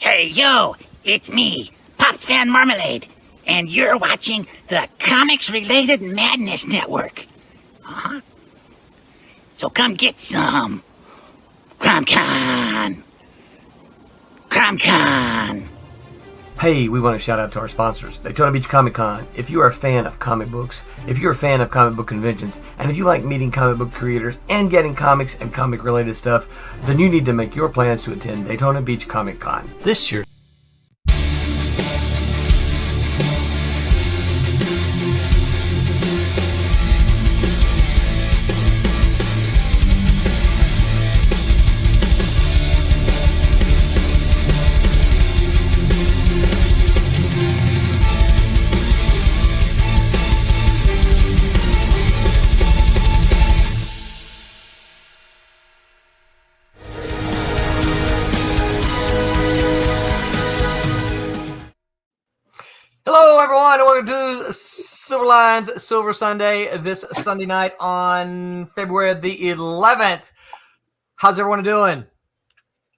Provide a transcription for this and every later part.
Hey, yo, it's me, Pop Stan Marmalade, and you're watching the Comics-Related Madness Network. Uh-huh. So come get some. CromCon. CromCon. Hey, we want to shout out to our sponsors, Daytona Beach Comic Con. If you are a fan of comic books, if you're a fan of comic book conventions, and if you like meeting comic book creators and getting comics and comic-related stuff, then you need to make your plans to attend Daytona Beach Comic Con this year. Hello, everyone, and welcome to Silverline's Silver Sunday this Sunday night on February the 11th. How's everyone doing?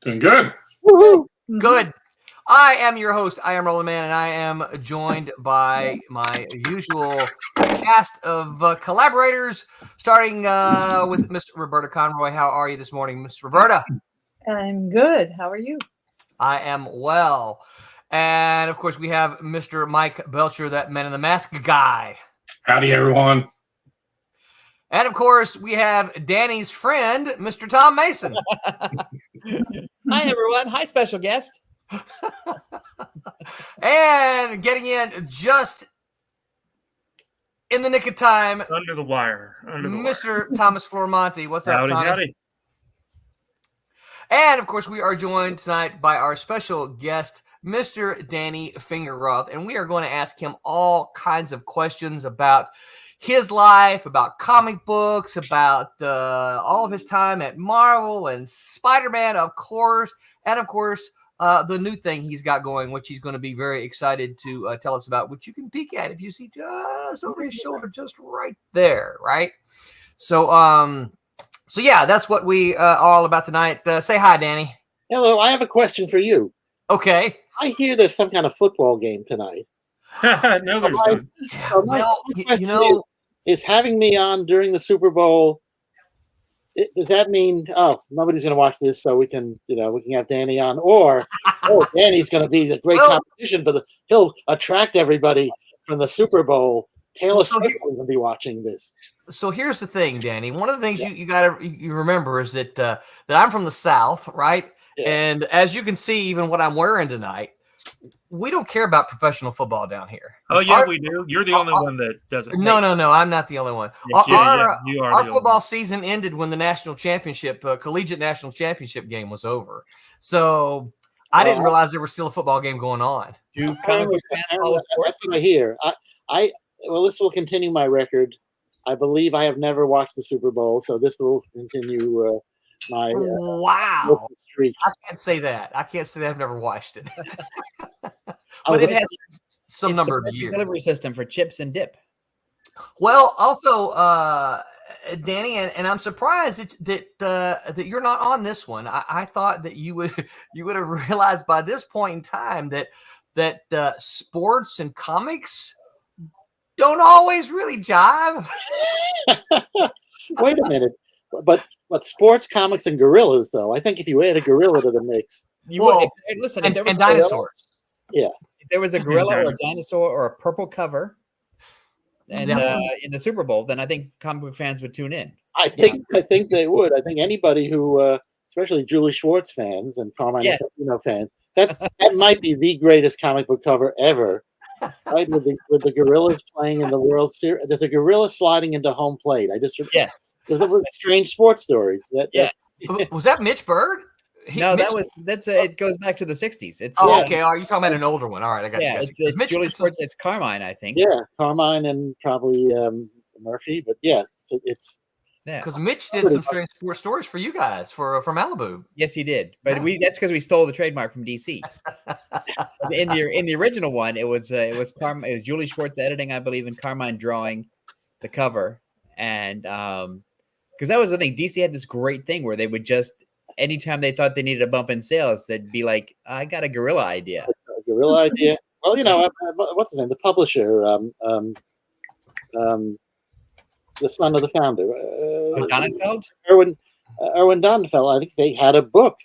Doing good. Woo-hoo. Good. I am your host. I am Roland Man, and I am joined by my usual cast of collaborators, starting with Miss Roberta Conroy. How are you this morning, Miss Roberta? I'm good. How are you? I am well. And, of course, we have Mr. Mike Belcher, that Man in the Mask guy. Howdy, everyone. And, of course, we have Danny's friend, Mr. Tom Mason. Hi, everyone. Hi, special guest. And getting in just in the nick of time. Under the wire. Mr. Thomas Flormonte. What's Howdy, up, Tommy? howdy. And, of course, we are joined tonight by our special guest, Mr. Danny Fingeroth, and we are going to ask him all kinds of questions about his life, about comic books, about all of his time at Marvel and Spider-Man, of course, and, of course, the new thing he's got going, which he's going to be very excited to tell us about, which you can peek at if you see just over his shoulder, just right there, right? So yeah, that's what we are all about tonight. Say hi, Danny. Hello, I have a question for you. Okay. I hear there's some kind of football game tonight. No, there's not. Well, you know, is having me on during the Super Bowl. Does that mean nobody's going to watch this, so we can have Danny on, or Danny's going to be the great competition for he'll attract everybody from the Super Bowl. Taylor Swift is going to be watching this. So here's the thing, Danny. One of the things you gotta remember is that I'm from the South, right? Yeah. And as you can see, even what I'm wearing tonight, we don't care about professional football down here. Oh, yeah, we do. You're the only one that doesn't. No, I'm not the only one. Yes, you are. Our football season ended when the national championship, collegiate national championship game was over. So I didn't realize there was still a football game going on. That's what I hear. Well, this will continue my record. I believe I have never watched the Super Bowl, so this will continue my wow streak. I can't say that. I've never watched it. But it has some number of years. Delivery system for chips and dip. Well, also, Danny, and I'm surprised that you're not on this one. I thought that you would have realized by this point in time that sports and comics don't always really jive. Wait a minute. But sports, comics, and gorillas, though. I think if you add a gorilla to the mix. Listen, and dinosaurs. Yeah. If there was a gorilla or a dinosaur or a purple cover and in the Super Bowl, then I think comic book fans would tune in. I think they would. I think anybody who, especially Julie Schwartz fans and Carmine fans, that might be the greatest comic book cover ever. Right, with the gorillas playing in the World Series. There's a gorilla sliding into home plate. There's strange sports stories. Was that Mitch Bird? It goes back to the 60s. Okay. Are you talking about an older one? All right, I got you. It's Julie Schwartz. It's Carmine, I think. Yeah, Carmine and probably Murphy. But so it's because Mitch did some strange sports stories for you guys for Malibu. Yes, he did. But that's because we stole the trademark from DC. in the original one, it was Julie Schwartz editing, I believe, and Carmine drawing the cover. And because that was the thing, DC had this great thing where they would just anytime they thought they needed a bump in sales, they'd be like, "I got a gorilla idea." A gorilla idea. Well, what's his name? The publisher, the son of the founder, Donenfeld? Erwin Donenfeld. I think they had a book,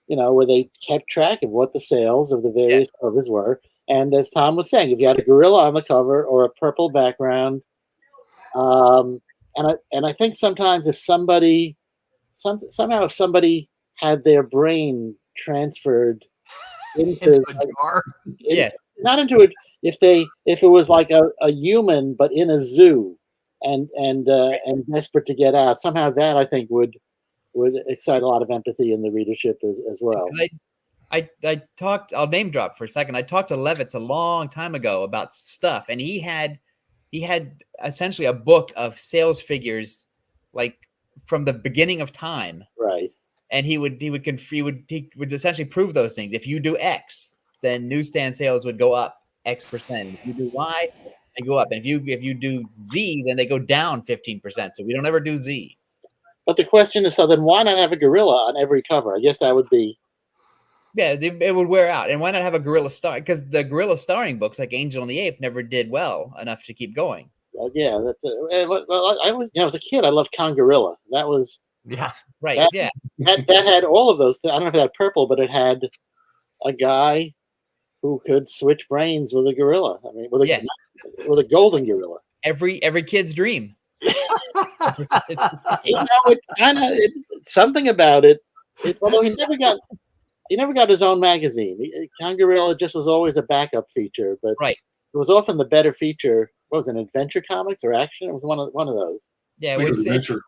where they kept track of what the sales of the various covers were. And as Tom was saying, if you had a gorilla on the cover or a purple background, and I think sometimes if somebody somehow if somebody had their brain transferred into a jar. Yes, not into it. If it was like a human but in a zoo and desperate to get out, somehow that I think would excite a lot of empathy in the readership as well. I talked. I'll name drop for a second. I talked to Levitz a long time ago about stuff, and he had essentially a book of sales figures, like from the beginning of time. Right. And he would essentially prove those things. If you do X, then newsstand sales would go up X percent. If you do Y, they go up. And if you do Z, then they go down 15%. So we don't ever do Z. But the question is, so then why not have a gorilla on every cover? I guess that would be. Yeah, it would wear out. And why not have a gorilla star? Because the gorilla starring books like Angel and the Ape never did well enough to keep going. Yeah, that's well. I was, as a kid, I loved Kongorilla. That was right. That had all of those. I don't know if it had purple, but it had a guy who could switch brains with a gorilla. I mean, with a golden gorilla. Every kid's dream. Something about it. Although he never got his own magazine. Kongorilla just was always a backup feature, but right. It was often the better feature. What was it, Adventure Comics or Action? It was one of those. Yeah, It was Adventure.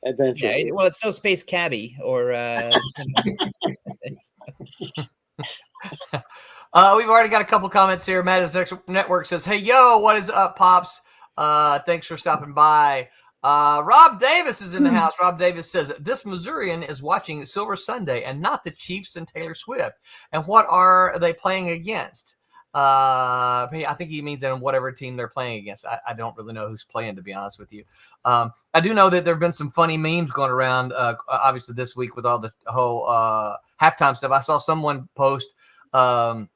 Adventure. Yeah, well, it's no Space Cabbie or. We've already got a couple comments here. Madness Network says, "Hey, yo, what is up, Pops? Thanks for stopping by." Rob Davis is in the house. Rob Davis says, "This Missourian is watching Silver Sunday and not the Chiefs and Taylor Swift. And what are they playing against?" I think he means in whatever team they're playing against. I don't really know who's playing, to be honest with you. I do know that there have been some funny memes going around, obviously this week with all the whole halftime stuff. I saw someone post Weird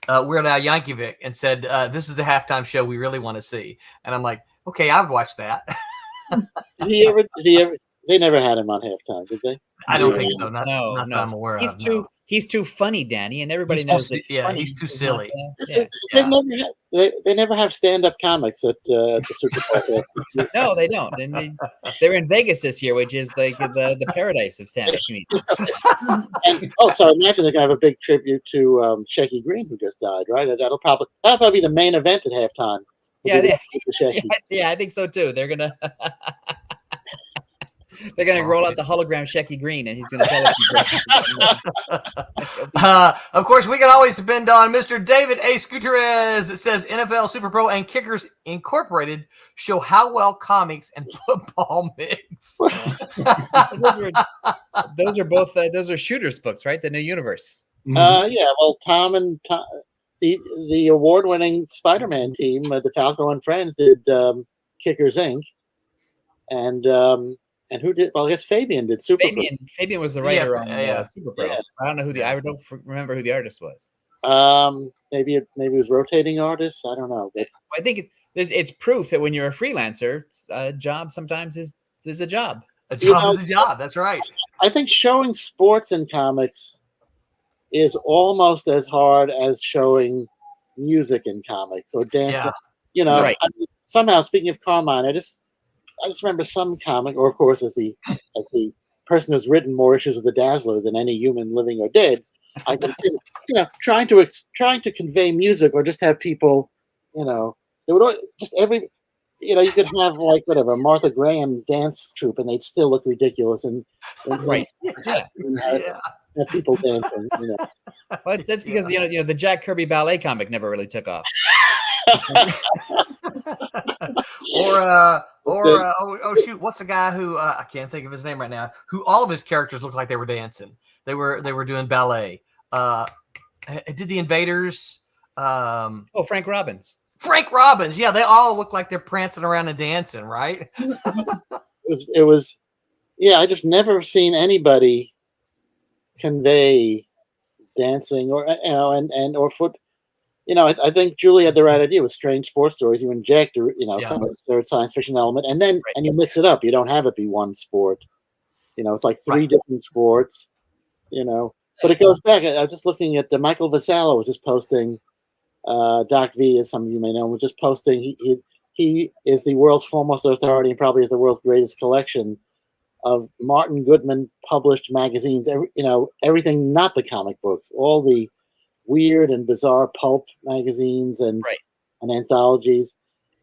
Al Yankovic and said, "This is the halftime show we really want to see." And I'm like, okay, I would watch that. Did he ever? They never had him on halftime, did they? I don't think so. Not No. that I'm aware He's of. too. He's too funny, Danny, and everybody He's knows too, that. yeah, funny he's too is silly. They never have stand-up comics at the Super Bowl. No, they don't. And they're in Vegas this year, which is like the paradise of stand-up comedians. So imagine they're gonna have a big tribute to Shecky Green, who just died. Right? That'll probably be the main event at halftime. Yeah, I think so too. They're gonna roll out the hologram Shecky Green, and he's gonna tell us. Of course, we can always depend on Mr. David A. Gutierrez. That says NFL, Super Pro, and Kickers Incorporated show how well comics and football mix. Those are both those are shooters books, right? The New Universe. Yeah. Well, Tom, the award-winning Spider-Man team, the Falco and Friends, did Kickers Inc. And who did? Well, I guess Fabian did Super Pro. Fabian was the writer on Super Pro. Yeah. I don't know I don't remember who the artist was. Maybe it was rotating artists. I don't know. But I think it's proof that when you're a freelancer, a job sometimes is a job. A job is a job. That's right. I think showing sports in comics is almost as hard as showing music in comics or dancing. Yeah. Right. I mean, somehow, speaking of Carmine, I just remember some comic, or of course, as the person who's written more issues of the Dazzler than any human living or dead, I can see that, trying to convey music or just have people, they would just you could have like whatever Martha Graham dance troupe and they'd still look ridiculous and right. Have people dancing. Well, that's because the Jack Kirby ballet comic never really took off. Oh shoot, what's the guy who I can't think of his name right now? Who all of his characters looked like they were dancing. They were doing ballet. Did the Invaders? Frank Robbins. Frank Robbins. Yeah, they all look like they're prancing around and dancing, right? It was I just never seen anybody convey dancing or or foot. I think Julie had the right idea with strange sports stories. You inject, some of the third science fiction element, and then and you mix it up. You don't have it be one sport. It's like three different sports. But it goes back. I was just looking at Michael Vassallo was just posting. Doc V, as some of you may know, was just posting. He is the world's foremost authority and probably has the world's greatest collection of Martin Goodman published magazines. Everything not the comic books, all the weird and bizarre pulp magazines and anthologies,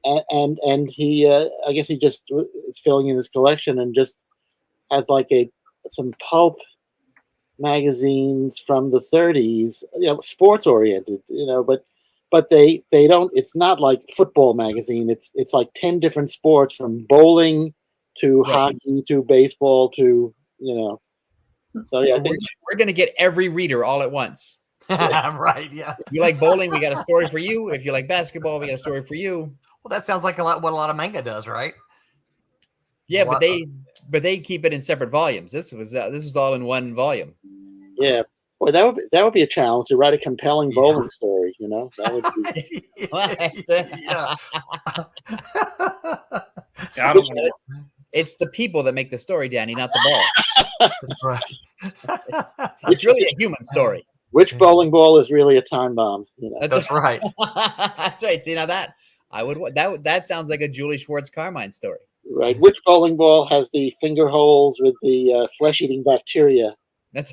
and he I guess he just is filling in his collection and just has like some pulp magazines from the 30s, sports oriented, but they don't. It's not like football magazine. It's like 10 different sports from bowling to hockey to baseball to So yeah, I think we're gonna get every reader all at once. Right. Yeah. If you like bowling, we got a story for you. If you like basketball, we got a story for you. Well, that sounds like what a lot of manga does, right? Yeah, but they keep it in separate volumes. This was all in one volume. Yeah. Well, that would be a challenge to write a compelling bowling story. That would be. It's the people that make the story, Danny, not the ball. That's right. It's really a human story. Which bowling ball is really a time bomb? That's right. That's right. See, now that sounds like a Julie Schwartz Carmine story. Right. Which bowling ball has the finger holes with the flesh-eating bacteria? That's.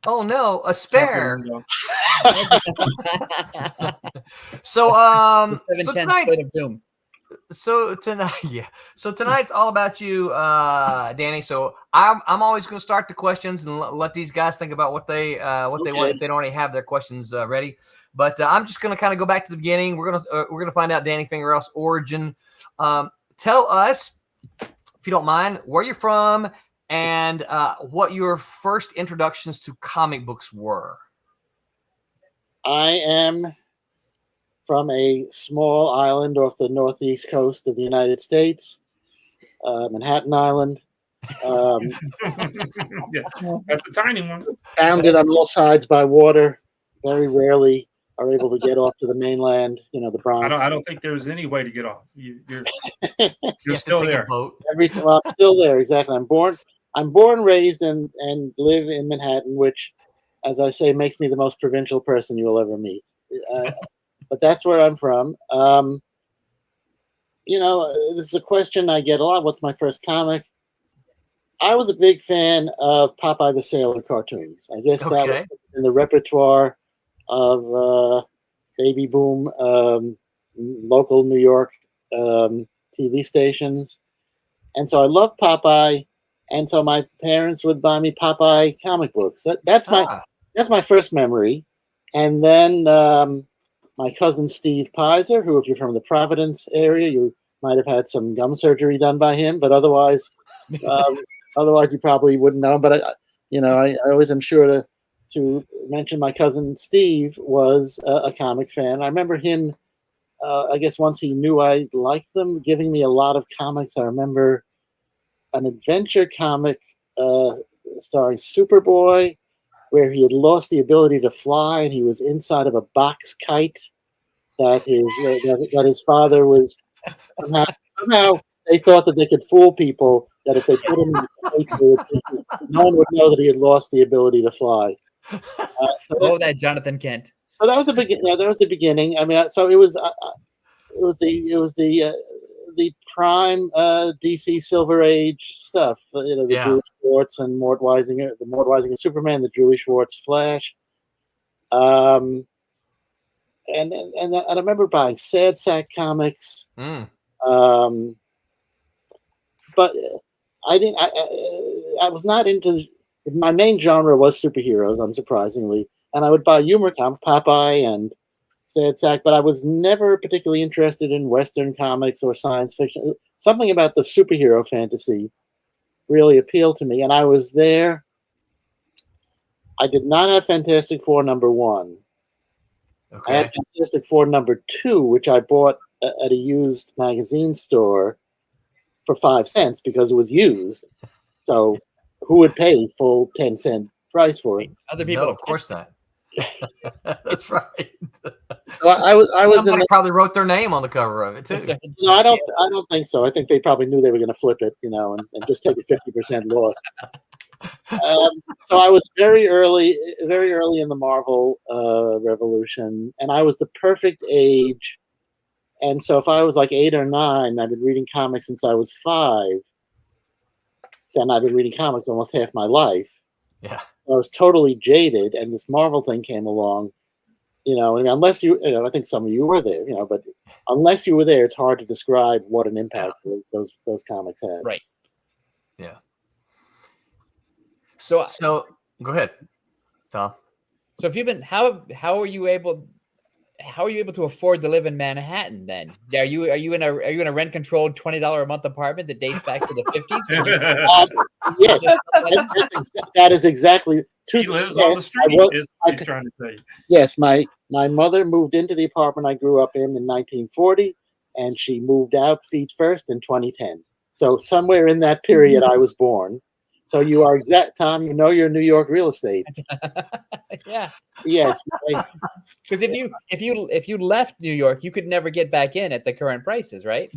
Oh no, a spare. So tonight's all about you, Danny. So I'm always going to start the questions and let these guys think about what they want if they don't already have their questions ready. But I'm just going to kind of go back to the beginning. We're gonna find out Danny Fingeroth's origin. Tell us, if you don't mind, where you're from and what your first introductions to comic books were. I am from a small island off the northeast coast of the United States, Manhattan Island. Yeah, that's a tiny one. Bounded on all sides by water. Very rarely are able to get off to the mainland. The Bronx. I don't think there's any way to get off. You're still there. I'm still there. Exactly. I'm born, raised, and live in Manhattan, which, as I say, makes me the most provincial person you will ever meet. But that's where I'm from. This is a question I get a lot. What's my first comic? I was a big fan of Popeye the Sailor cartoons. I guess that was in the repertoire of baby boom local New York TV stations. And so I loved Popeye. And so my parents would buy me Popeye comic books. That's my first memory. And then my cousin Steve Pizer, who, if you're from the Providence area, you might have had some gum surgery done by him, but otherwise you probably wouldn't know. But I always am sure to mention my cousin Steve was a comic fan. I remember him. I guess once he knew I liked them, giving me a lot of comics. I remember an adventure comic starring Superboy, where he had lost the ability to fly and he was inside of a box kite that his father was somehow they thought that they could fool people, that if they put him in the kite, no one would know that he had lost the ability to fly. That Jonathan Kent. So that was the beginning. That was the beginning. I mean, so it was the prime DC Silver Age stuff. Julie Schwartz and Mort Weisinger, the Mort Weisinger Superman, the Julie Schwartz Flash. And I remember buying Sad Sack comics. But I didn't. I was not into. My main genre was superheroes, unsurprisingly, and I would buy humor comics, Popeye and Sad Sack, but I was never particularly interested in Western comics or science fiction. Something about the superhero fantasy really appealed to me, and I was there. I did not have Fantastic Four #1. Okay. I had Fantastic Four #2, which I bought at a used magazine store, for 5 cents because it was used. So who would pay full 10-cent price for it? Other people, No, of course not. That's right. So I was in Somebody probably wrote their name on the cover of it too. That's right. no, I don't think so. I think they probably knew they were going to flip it, and just take a 50% loss. So I was very early in the Marvel revolution, and I was the perfect age. And so if I was like 8 or 9, I've been reading comics since I was 5. Then I've been reading comics almost half my life. Yeah. I was totally jaded, and this Marvel thing came along. I mean, unless I think some of you were there, but unless you were there, it's hard to describe what an impact those comics had. Right. Yeah. So go ahead, Tom. So if you've been, how are you able to afford to live in Manhattan then? Are you in a rent controlled $20 a month apartment that dates back to the 50s? Yes, that is exactly. He lives on the street. He's trying to tell you. Yes, my mother moved into the apartment I grew up in 1940, and she moved out feet first in 2010. So somewhere in that period, I was born. So you are exact, Tom. You're New York real estate. Yeah. Yes. Because if you left New York, you could never get back in at the current prices, right?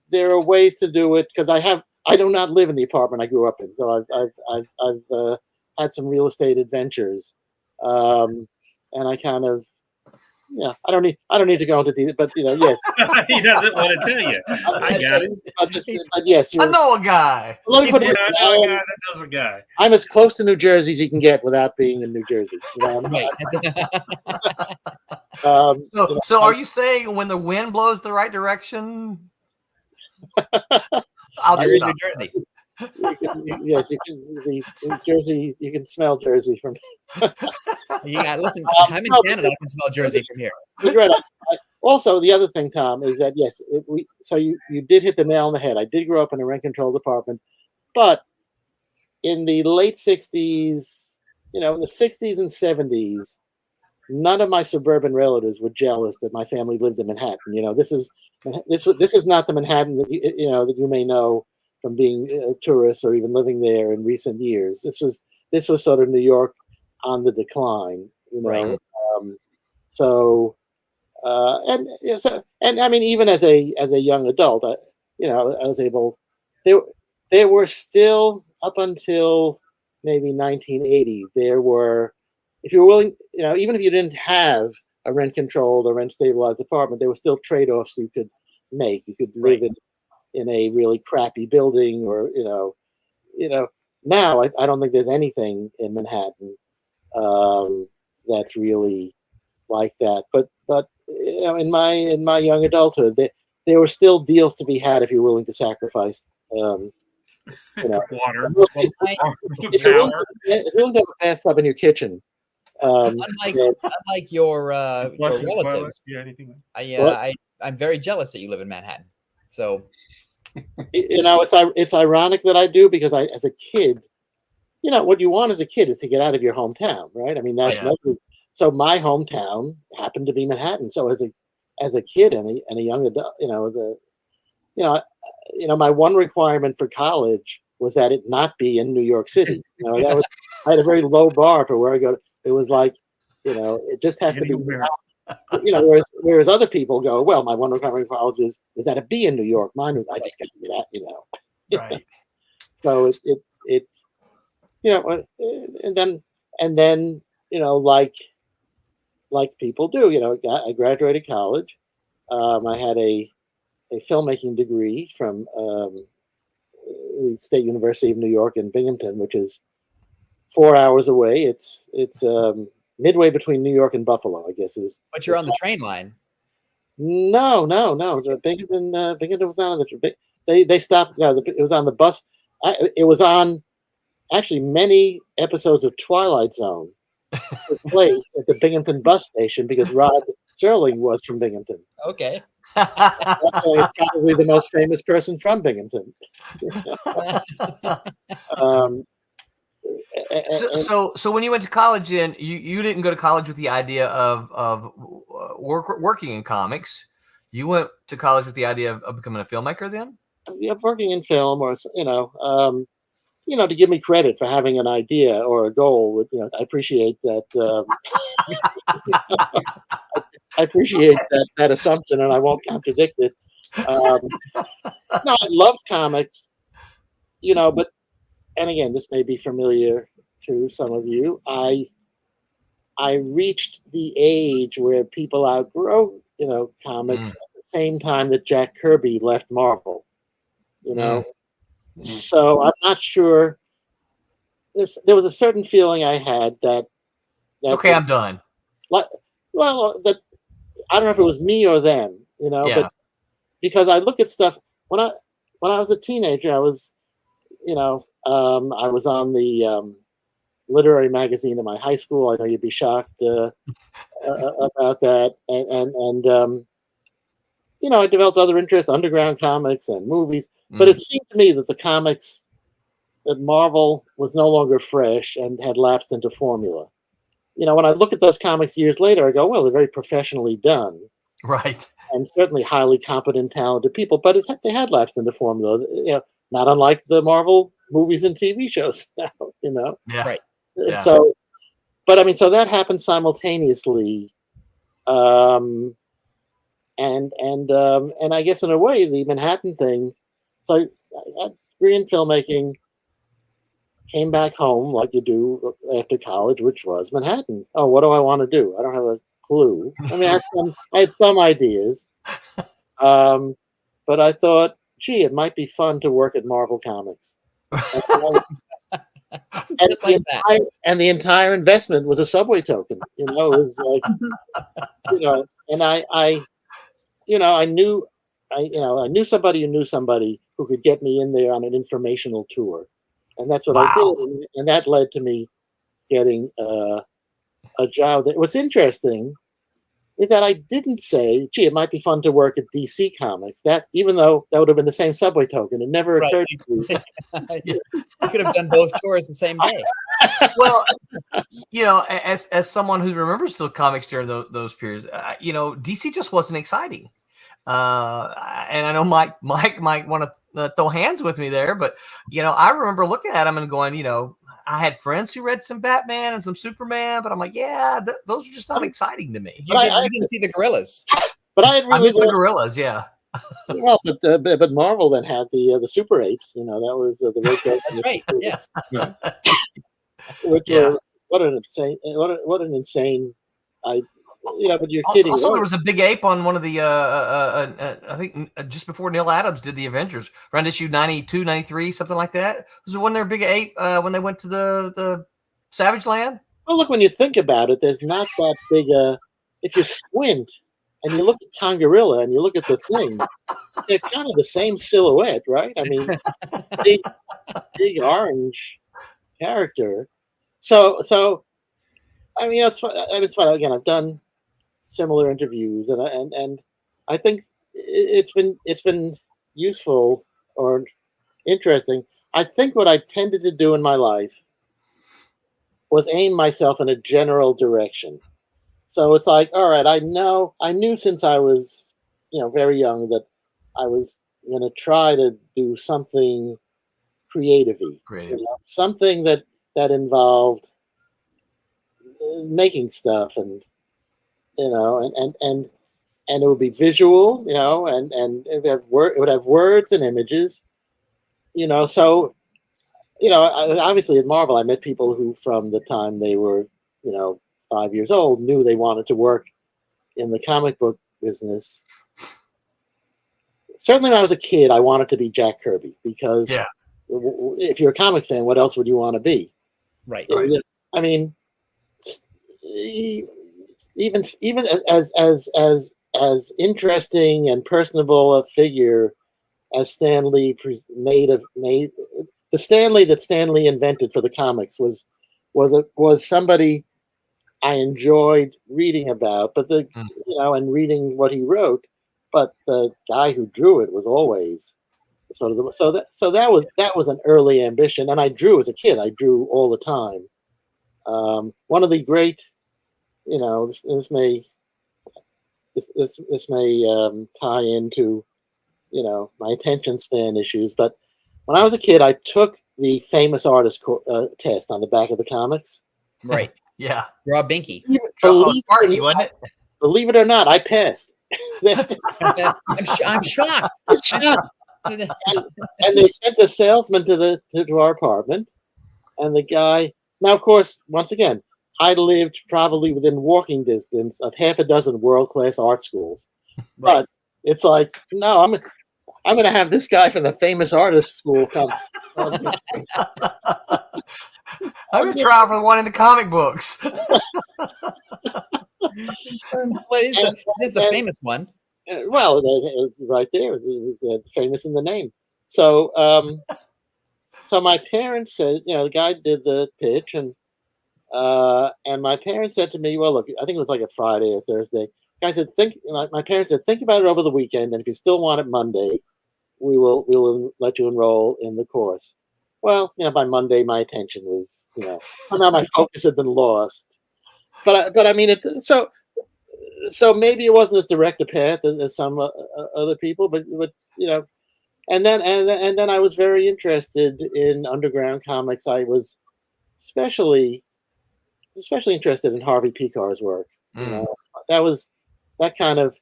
There are ways to do it because I do not live in the apartment I grew up in. So I've had some real estate adventures, and I kind of. Yeah, I don't need to go into detail, but yes. He doesn't want to tell you. I got it. But yes, I know a guy. Let me put it this I way. know a guy that knows a guy. I'm as close to New Jersey as you can get without being in New Jersey. Right. So are you saying when the wind blows the right direction? I'll You're just in stop. New Jersey. Yes, you can. Jersey, you can smell Jersey from. Listen, I'm in no, Canada. I can smell Jersey from here. Right. Also, the other thing, Tom, is that yes, so you did hit the nail on the head. I did grow up in a rent-controlled apartment, but in the late '60s, in the '60s and '70s, none of my suburban relatives were jealous that my family lived in Manhattan. This is not the Manhattan that that you may know from being a tourist or even living there in recent years. This was sort of New York on the decline, Right. And I mean, even as a young adult, I was able. There were still up until maybe 1980. There were, if you were willing, even if you didn't have a rent-controlled or rent-stabilized apartment, there were still trade-offs you could make. You could live in a really crappy building, or now I don't think there's anything in Manhattan that's really like that. But in my young adulthood, there were still deals to be had if you're willing to sacrifice. Water. If you're willing to have a bathtub in your kitchen. Unlike your Flushing relatives, toilets, yeah, anything. I'm very jealous that you live in Manhattan. So it's ironic that I do, because as a kid, what you want as a kid is to get out of your hometown, right? I mean, so my hometown happened to be Manhattan. So as a kid and a young adult, my one requirement for college was that it not be in New York City. I had a very low bar for where I go. It was like, it just has to be. Whereas other people go, well, my one requirement for college is that it be in New York. Mine was, I just got to do that, Right. So it's and then like people do, I graduated college. I had a filmmaking degree from the State University of New York in Binghamton, which is 4 hours away. It's midway between New York and Buffalo, I guess is. But you're on the train line. No. Binghamton was not on the. They stopped. No, it was on the bus. It was on actually many episodes of Twilight Zone took place at the Binghamton bus station because Rod Serling was from Binghamton. Okay. Also, he's probably the most famous person from Binghamton. So when you went to college, then you didn't go to college with the idea of working in comics. You went to college with the idea of becoming a filmmaker then? working in film, or to give me credit for having an idea or a goal. I appreciate that. I appreciate that assumption, and I won't contradict it. No, I loved comics, but and again, this may be familiar to some of you. I reached the age where people outgrow, comics at the same time that Jack Kirby left Marvel. So I'm not sure. There was a certain feeling I had that Okay, I'm done. Like, well, that I don't know if it was me or them, Yeah. but because I look at stuff when I was a teenager, I was, I was on the literary magazine in my high school. I know you'd be shocked about that, and I developed other interests, underground comics and movies. But it seemed to me that the comics that Marvel was no longer fresh and had lapsed into formula. When I look at those comics years later, I go, well, they're very professionally done. Right. And certainly highly competent, talented people, but they had lapsed into formula, not unlike the Marvel movies and TV shows now, Yeah. Right. Yeah. So, but so that happened simultaneously. And I guess in a way, the Manhattan thing, so I degree in filmmaking, came back home like you do after college, which was Manhattan. Oh, what do I want to do? I don't have a clue. I mean, I had some ideas, but I thought, gee, it might be fun to work at Marvel Comics. And the entire investment was a subway token. It was like, and I knew somebody who knew somebody who could get me in there on an informational tour. And that's what I did, and that led to me getting a job. What's interesting is that I didn't say, "Gee, it might be fun to work at DC Comics." That, even though that would have been the same subway token, it never occurred to me. You could have done both tours the same day. Well, as someone who remembers the comics during those periods, DC just wasn't exciting. And I know Mike might want to throw hands with me there, but I remember looking at him and going, I had friends who read some Batman and some Superman, but I'm like, yeah, those are just not exciting to me. You didn't see the Gorillas. But I had really missed the Gorillas, yeah. Well, but Marvel then had the Super Apes. That was the Red Ghost. That's right. Yeah. Which were what an insane. But you're kidding. Also, there was a big ape on one of the, I think just before Neil Adams did the Avengers, around issue 92, 93, something like that. Was one there big ape when they went to the Savage Land? Well, look, when you think about it, there's not that big if you squint and you look at Kongorilla and you look at the thing, they're kind of the same silhouette, right? I mean, big orange character. So I mean, it's fun. It's fun. Again, I've done similar interviews, and I think it's been useful or interesting. I think what I tended to do in my life was aim myself in a general direction. So it's like, all right, I knew since I was, very young that I was going to try to do something creative-y, something that involved making stuff, and and it would be visual, and it would have words and images, So, obviously at Marvel, I met people who, from the time they were, 5 years old, knew they wanted to work in the comic book business. Certainly, when I was a kid, I wanted to be Jack Kirby, because if you're a comic fan, what else would you want to be? Right. I mean, even as interesting and personable a figure as Stan Lee made the Stan Lee that Stan Lee invented for the comics was somebody I enjoyed reading about, but and reading what he wrote, but the guy who drew it was always sort of that was an early ambition, and I drew as a kid. I drew all the time. One of the great, this may tie into my attention span issues. But when I was a kid, I took the famous artist test on the back of the comics. Right. Yeah. Rob Binky. Believe it or not, I passed. I'm shocked. And they sent a salesman to our apartment, and the guy. Now, of course, once again, I lived probably within walking distance of half a dozen world-class art schools. But it's like, no, I'm going to have this guy from the famous artist school come. I'm going to try for the one in the comic books. What is the famous one? Well, it's right there. It was famous in the name. So, so my parents said, the guy did the pitch, and my parents said to me, well, look, I think it was like a Friday or Thursday. The guy said, my parents said, think about it over the weekend, and if you still want it Monday, we will let you enroll in the course. Well, by Monday, my attention was, somehow my focus had been lost. But I mean, so maybe it wasn't as direct a path as some other people, but and then I was very interested in underground comics. I was especially interested in Harvey Picar's work. That kind of,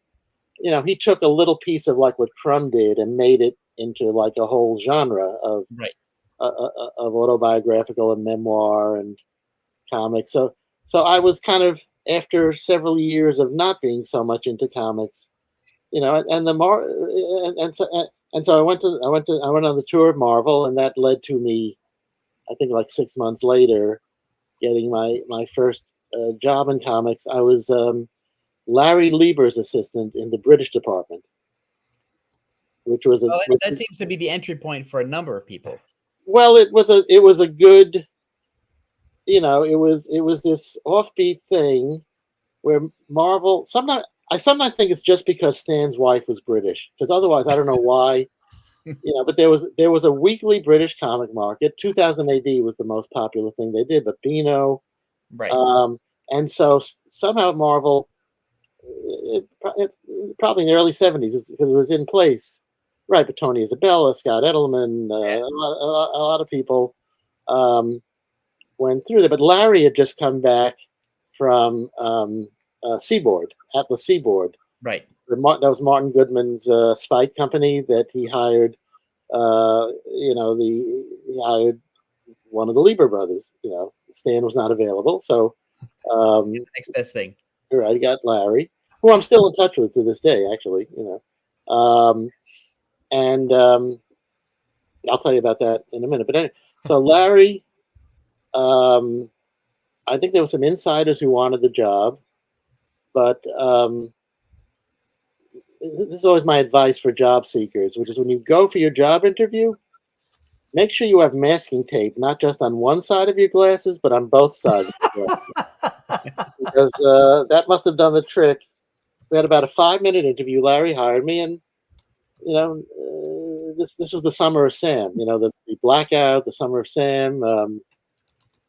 he took a little piece of like what Crumb did and made it into like a whole genre of of autobiographical and memoir and comics. So I was kind of, after several years of not being so much into comics, so I went on the tour of Marvel, and that led to me, I think like 6 months later, getting my first job in comics. I was Larry Lieber's assistant in the British department, which was that seems to be the entry point for a number of people. Well, it was a good, it was this offbeat thing where Marvel, I sometimes think it's just because Stan's wife was British, because otherwise I don't know why, but there was a weekly British comic market. 2000 AD was the most popular thing they did, but Beano, right. And so somehow Marvel, probably in the early 70s, because it was in place, right? But Tony Isabella, Scott Edelman, a lot of people went through there. But Larry had just come back from Seaboard, Atlas Seaboard. Right. That was Martin Goodman's Spike company that he hired. He hired one of the Lieber brothers. Stan was not available, so next best thing. Right, I got Larry, who I'm still in touch with to this day, actually. And I'll tell you about that in a minute. But anyway, so Larry, I think there were some insiders who wanted the job, but this is always my advice for job seekers, which is when you go for your job interview, make sure you have masking tape, not just on one side of your glasses, but on both sides of your glasses. Because that must have done the trick. We had about a 5-minute interview. Larry hired me, and this was the summer of Sam. The blackout, the summer of Sam.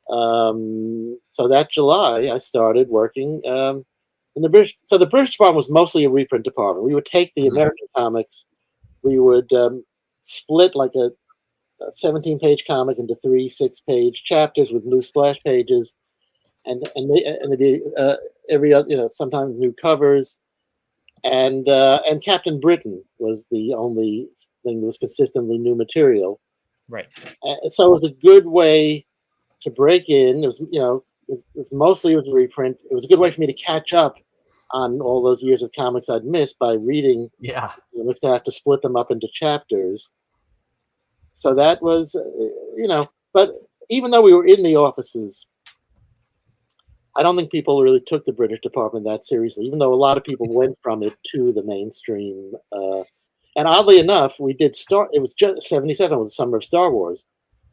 So that July, I started working in the British. So the British department was mostly a reprint department. We would take the American comics, we would split like a 17-page comic into 3 6-page chapters with new splash pages, and there'd be every other, sometimes new covers, and Captain Britain was the only thing that was consistently new material. Right. So it was a good way to break in. It was, mostly it was a reprint. It was a good way for me to catch up on all those years of comics I'd missed by reading. Yeah. Because I have to split them up into chapters. So that was, but even though we were in the offices, I don't think people really took the British department that seriously, even though a lot of people went from it to the mainstream. And oddly enough, we did it was just 77 was the summer of Star Wars.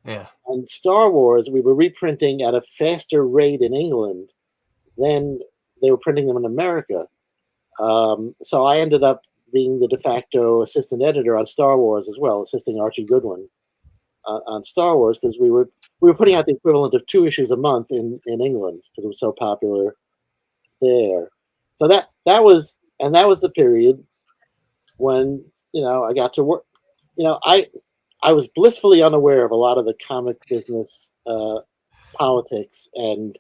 Yeah. And Star Wars, we were reprinting at a faster rate in England than they were printing them in America. So I ended up being the de facto assistant editor on Star Wars as well, assisting Archie Goodwin on Star Wars, because we were putting out the equivalent of 2 issues a month in England because it was so popular there. So that was the period when I got to work. I was blissfully unaware of a lot of the comic business politics and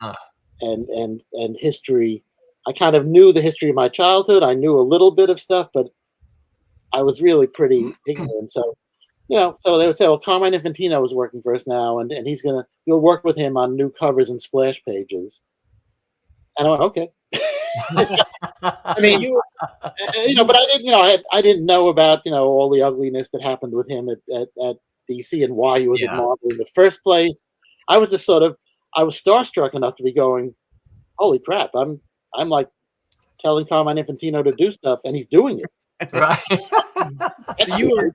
history. I kind of knew the history of my childhood. I knew a little bit of stuff, but I was really pretty ignorant. So, so they would say, well, Carmine Infantino is working for us now, and you'll work with him on new covers and splash pages. And I went, okay. I mean, but I didn't know about, all the ugliness that happened with him at DC and why he was at Marvel in the first place. I was just I was starstruck enough to be going, holy crap, I'm like telling Carmine Infantino to do stuff and he's doing it. Right. So you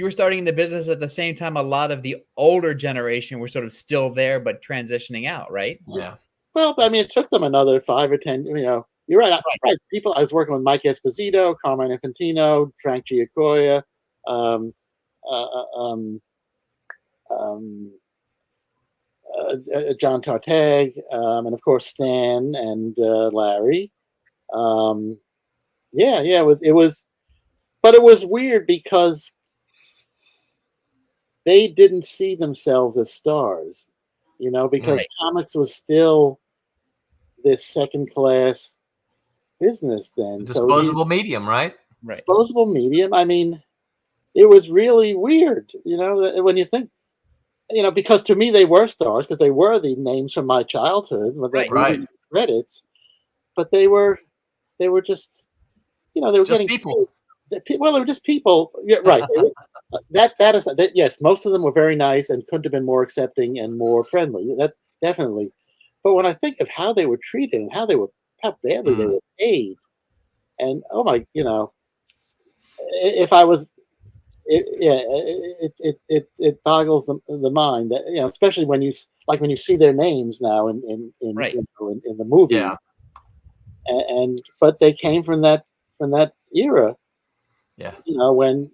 were starting in the business at the same time a lot of the older generation were sort of still there but transitioning out, right? Yeah. Well, I mean, it took them another 5 or 10. You're right. Right. People. I was working with Mike Esposito, Carmine Infantino, Frank Giacoia, John Tartaglia, and of course Stan and Larry. It was, but it was weird because they didn't see themselves as stars, because comics was still this second-class business then. Disposable medium, right? Right. Disposable medium. I mean, it was really weird, when you think, because to me they were stars because they were the names from my childhood, Right. Credits, but they were just, they were Just getting people. Well, they were just people. Yeah, right. Yes, most of them were very nice and couldn't have been more accepting and more friendly. That definitely. But when I think of how they were treated and how badly they were paid, and if I was, it boggles the mind that especially when you see their names now in the movies, but they came from that era. Yeah. When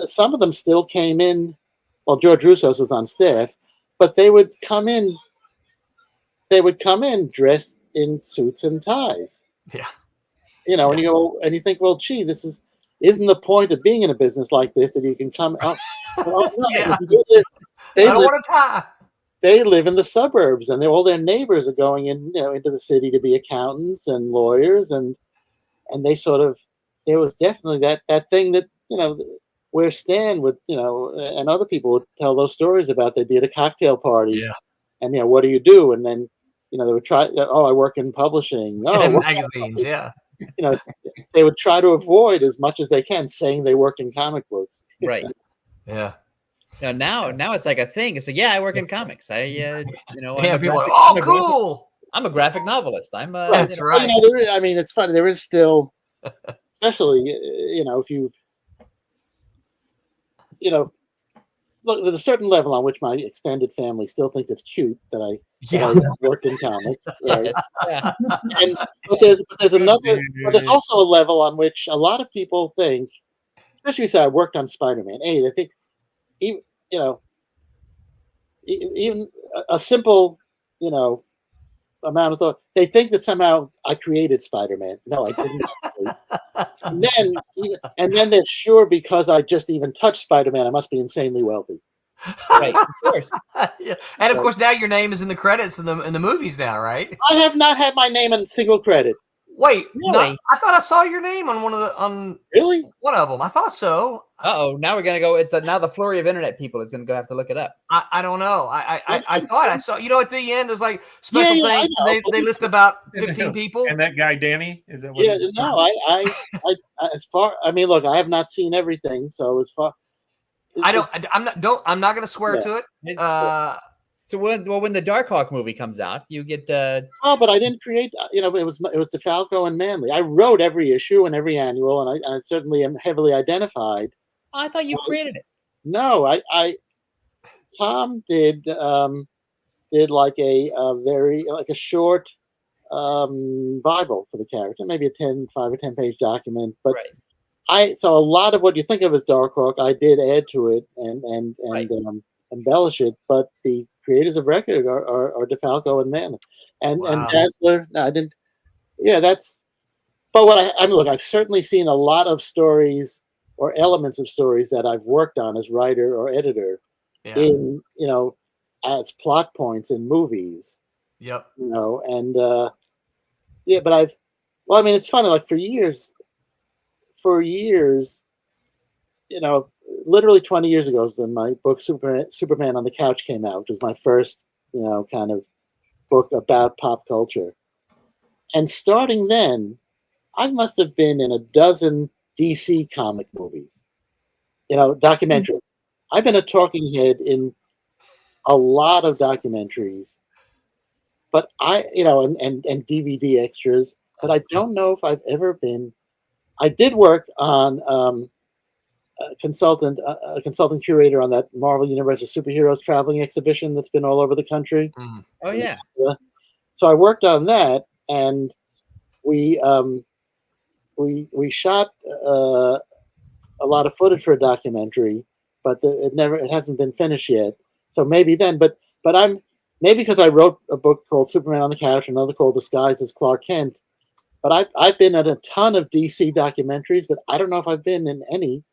some of them still came in. Well, George Russos was on staff, but they would come in dressed in suits and ties. Yeah. And you go and you think, well, gee, isn't the point of being in a business like this that you can come out? Well, no, Yeah. I don't want to tie. They live in the suburbs, and all their neighbors are going in, into the city to be accountants and lawyers, and they there was definitely that thing that where Stan would and other people would tell those stories about. They'd be at a cocktail party, and what do you do? And then they would try. Oh, I work in publishing. Oh, In magazines, yeah. They would try to avoid as much as they can saying they worked in comic books. Right. Yeah. Now it's like a thing. It's like, I work in comics. People are, oh, cool. I'm a graphic novelist. I'm a. That's right. It's funny. There is still, especially if you, look, there's a certain level on which my extended family still thinks it's cute that I worked in comics. Right? Yeah. But there's also a level on which a lot of people think, especially if you say I worked on Spider-Man. They think, even a simple, amount of thought, they think that somehow I created Spider-Man. No, I didn't. and then they're sure because I just even touched Spider-Man, I must be insanely wealthy. Right, of course. Yeah. And of course, now your name is in the credits in the movies now, right? I have not had my name in single credit. Wait, really? I thought I saw your name on on really one of them. I thought so. Now we're gonna go. It's now the flurry of internet people is gonna have to look it up. I don't know. I thought I saw. At the end there's like special things. They list about 15 people. And that guy Danny, is that what? Yeah, no. I as far. I mean, look, I have not seen everything, so as far. I'm not going to swear to it. So when the Darkhawk movie comes out, you get. Oh, but I didn't create. It was DeFalco and Manley. I wrote every issue and every annual, and I certainly am heavily identified. I thought you created it. No, Tom did like a short Bible for the character, maybe a 5 or 10 page document, but. Right. So a lot of what you think of as Darkhawk, I did add to it and embellish it, but the creators of record are DeFalco and Manley, and Dazzler. No, I didn't. Yeah, I mean, look, I've certainly seen a lot of stories or elements of stories that I've worked on as writer or editor Yeah. in, as plot points in movies, Yep. and yeah, but I mean, it's funny, like for years, literally 20 years ago, when my book Superman on the Couch came out, which was my first, kind of book about pop culture. And starting then, I must have been in a dozen DC comic movies, documentary. I've been a talking head in a lot of documentaries, but and DVD extras, but I don't know if I've ever been. I did work on a consultant curator on that Marvel Universe of Superheroes traveling exhibition that's been all over the country. Mhm. Oh yeah. So I worked on that, and we shot a lot of footage for a documentary, but it hasn't been finished yet. So maybe then, but maybe because I wrote a book called Superman on the Couch, another called Disguised as Clark Kent. But I've been at a ton of DC documentaries, but I don't know if I've been in any.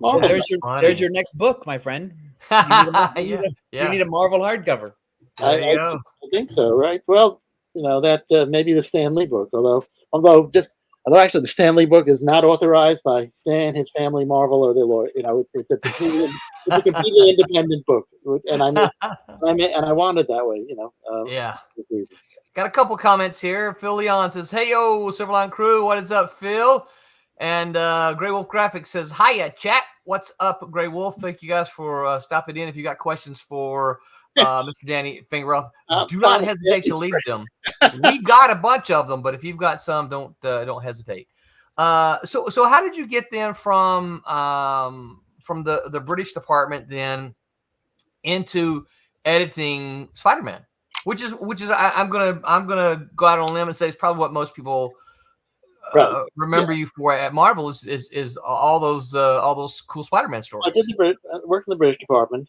Well, there's your next book, my friend. You need a Marvel hardcover. I think so, right? Well, that maybe the Stan Lee book, although actually the Stan Lee book is not authorized by Stan, his family, Marvel, or their lawyer. It's a completely independent book, and I want it that way. This reason. Got a couple comments here. Phil Leon says, "Hey yo, Silverline crew, what is up, Phil?" And Grey Wolf Graphics says, "Hiya, chat. What's up, Grey Wolf? Thank you guys for stopping in. If you got questions for Mr. Danny Fingeroth, do not hesitate to leave them. We've got a bunch of them, but if you've got some, don't hesitate." So how did you get then from the British department then into editing Spider-Man? Which is I'm gonna go out on a limb and say it's probably what most people remember you for at Marvel is all those cool Spider-Man stories. I did worked in the British department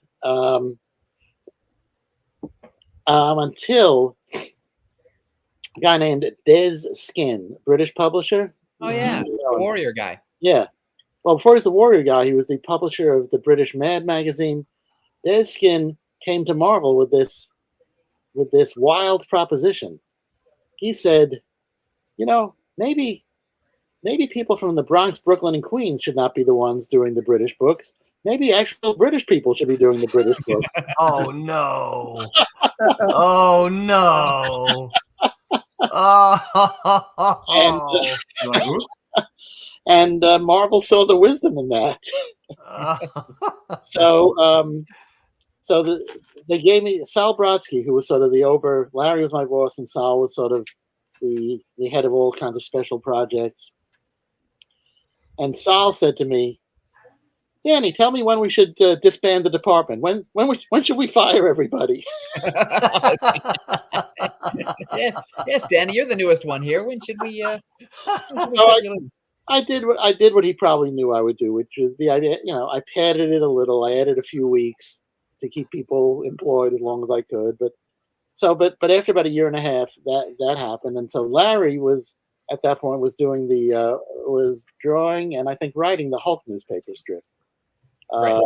until a guy named Des Skin, British publisher. Oh yeah, the Warrior guy. Yeah. Well, before he was the Warrior guy, he was the publisher of the British Mad magazine. Des Skin came to Marvel with this wild proposition. He said, maybe people from the Bronx, Brooklyn, and Queens should not be the ones doing the British books. Maybe actual British people should be doing the British books. Oh no! Oh no! Oh. And Marvel saw the wisdom in that. So they gave me Sal Brodsky, who was sort of Larry was my boss, and Sal was sort of the head of all kinds of special projects. And Sal said to me, "Danny, tell me when we should disband the department. When should we fire everybody?" Yes, Danny, you're the newest one here. When should we? I did what he probably knew I would do, which was I padded it a little. I added a few weeks to keep people employed as long as I could. But after about a year and a half, that happened, and so Larry was at that point doing was drawing and I think writing the Hulk newspaper strip. Right.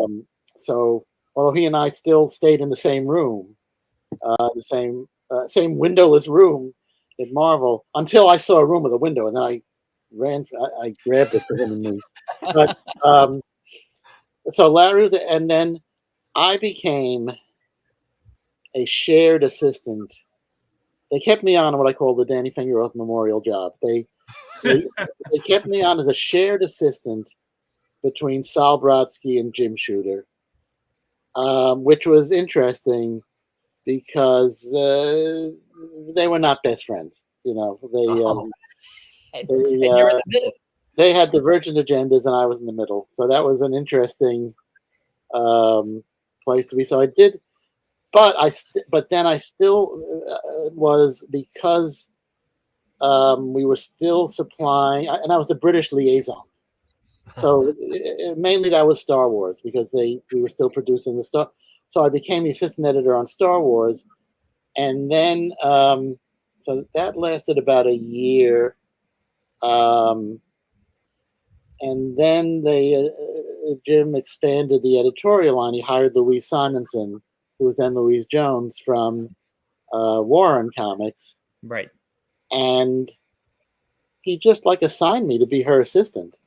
So although he and I still stayed in the same room, the same windowless room at Marvel, until I saw a room with a window, and then I grabbed it for him and me. But so Larry was, and then I became a shared assistant. They kept me on what I call the Danny Fingeroth Memorial job. They kept me on as a shared assistant between Sal Brodsky and Jim Shooter, which was interesting because they were not best friends. And you're in the middle. They had divergent agendas, and I was in the middle. So that was an interesting place to be. So I did, but then I still was, because we were still supplying, and I was the British liaison. So mainly that was Star Wars, because we were still producing the Star. So I became the assistant editor on Star Wars, and then so that lasted about a year, And then Jim expanded the editorial line. He hired Louise Simonson, who was then Louise Jones from Warren Comics, Right. and he just like assigned me to be her assistant.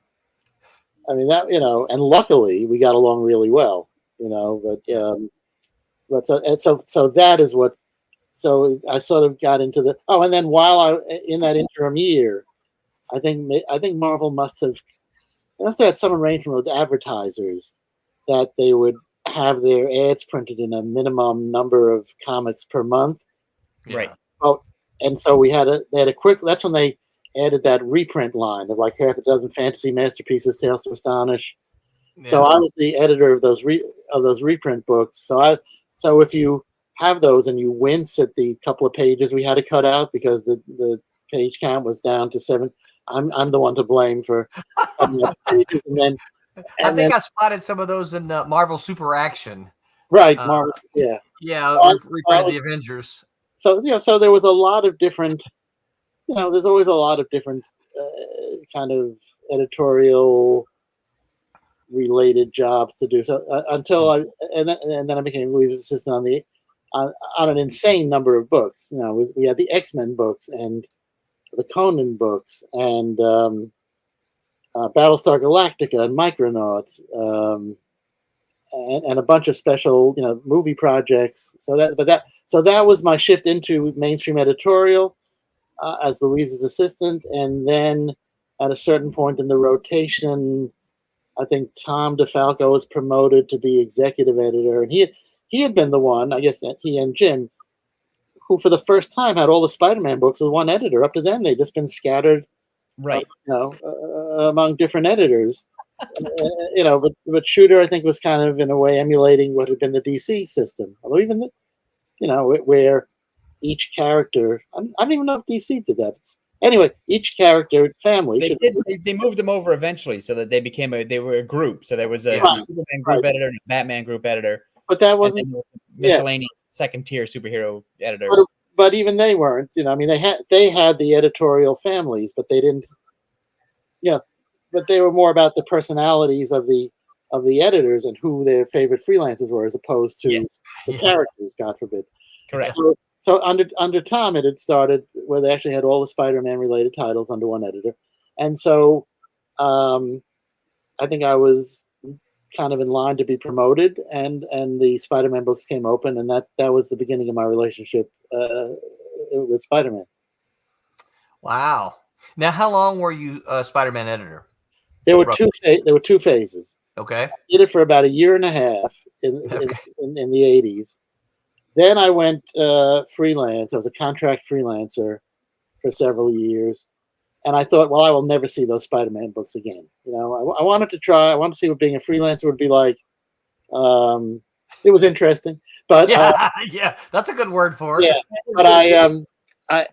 I mean that, and luckily we got along really well, but so that is what. So I sort of got into the. Oh, and then while in that interim year, I think Marvel must have had some arrangement with advertisers that they would have their ads printed in a minimum number of comics per month. Right. Oh, and so they had a quick. That's when they added that reprint line of like half a dozen fantasy masterpieces, Tales to Astonish. Yeah. So I was the editor of those reprint books. So if you have those and you wince at the couple of pages we had to cut out because the page count was down to 7, I'm the one to blame for. And then I spotted some of those in Marvel Super Action. Right, Marvel, yeah. Yeah, reprinted the Avengers. So so there was a lot of different. There's always a lot of different kind of editorial related jobs to do. So until and then I became Louise's assistant on an insane number of books. We had the X-Men books and the Conan books and Battlestar Galactica and Micronauts and a bunch of special movie projects. So that was my shift into mainstream editorial. As Louise's assistant, and then at a certain point in the rotation, I think Tom DeFalco was promoted to be executive editor, and he had been the one, I guess, he and Jim, who for the first time had all the Spider-Man books with one editor. Up to then, they'd just been scattered, right, among different editors. But Shooter, I think, was kind of in a way emulating what had been the DC system, although even where each character, I don't even know if DC did that. Anyway, each character family. They moved them over eventually so that they were a group. So there was a Superman group editor and a Batman group editor. But that wasn't miscellaneous second tier superhero editor. But even they weren't. I mean, they had the editorial families, but they didn't. But they were more about the personalities of the editors and who their favorite freelancers were, as opposed to the characters. God forbid. Correct. So under Tom, it had started where they actually had all the Spider-Man related titles under one editor, and so I think I was kind of in line to be promoted, and the Spider-Man books came open, and that was the beginning of my relationship with Spider-Man. Wow! Now, how long were you Spider-Man editor? There were two phases. Okay. I did it for about a year and a half in the 80s. Then I went freelance. I was a contract freelancer for several years. And I thought, well, I will never see those Spider-Man books again. I wanted to try. I wanted to see what being a freelancer would be like. It was interesting. But yeah, that's a good word for it. Yeah, but I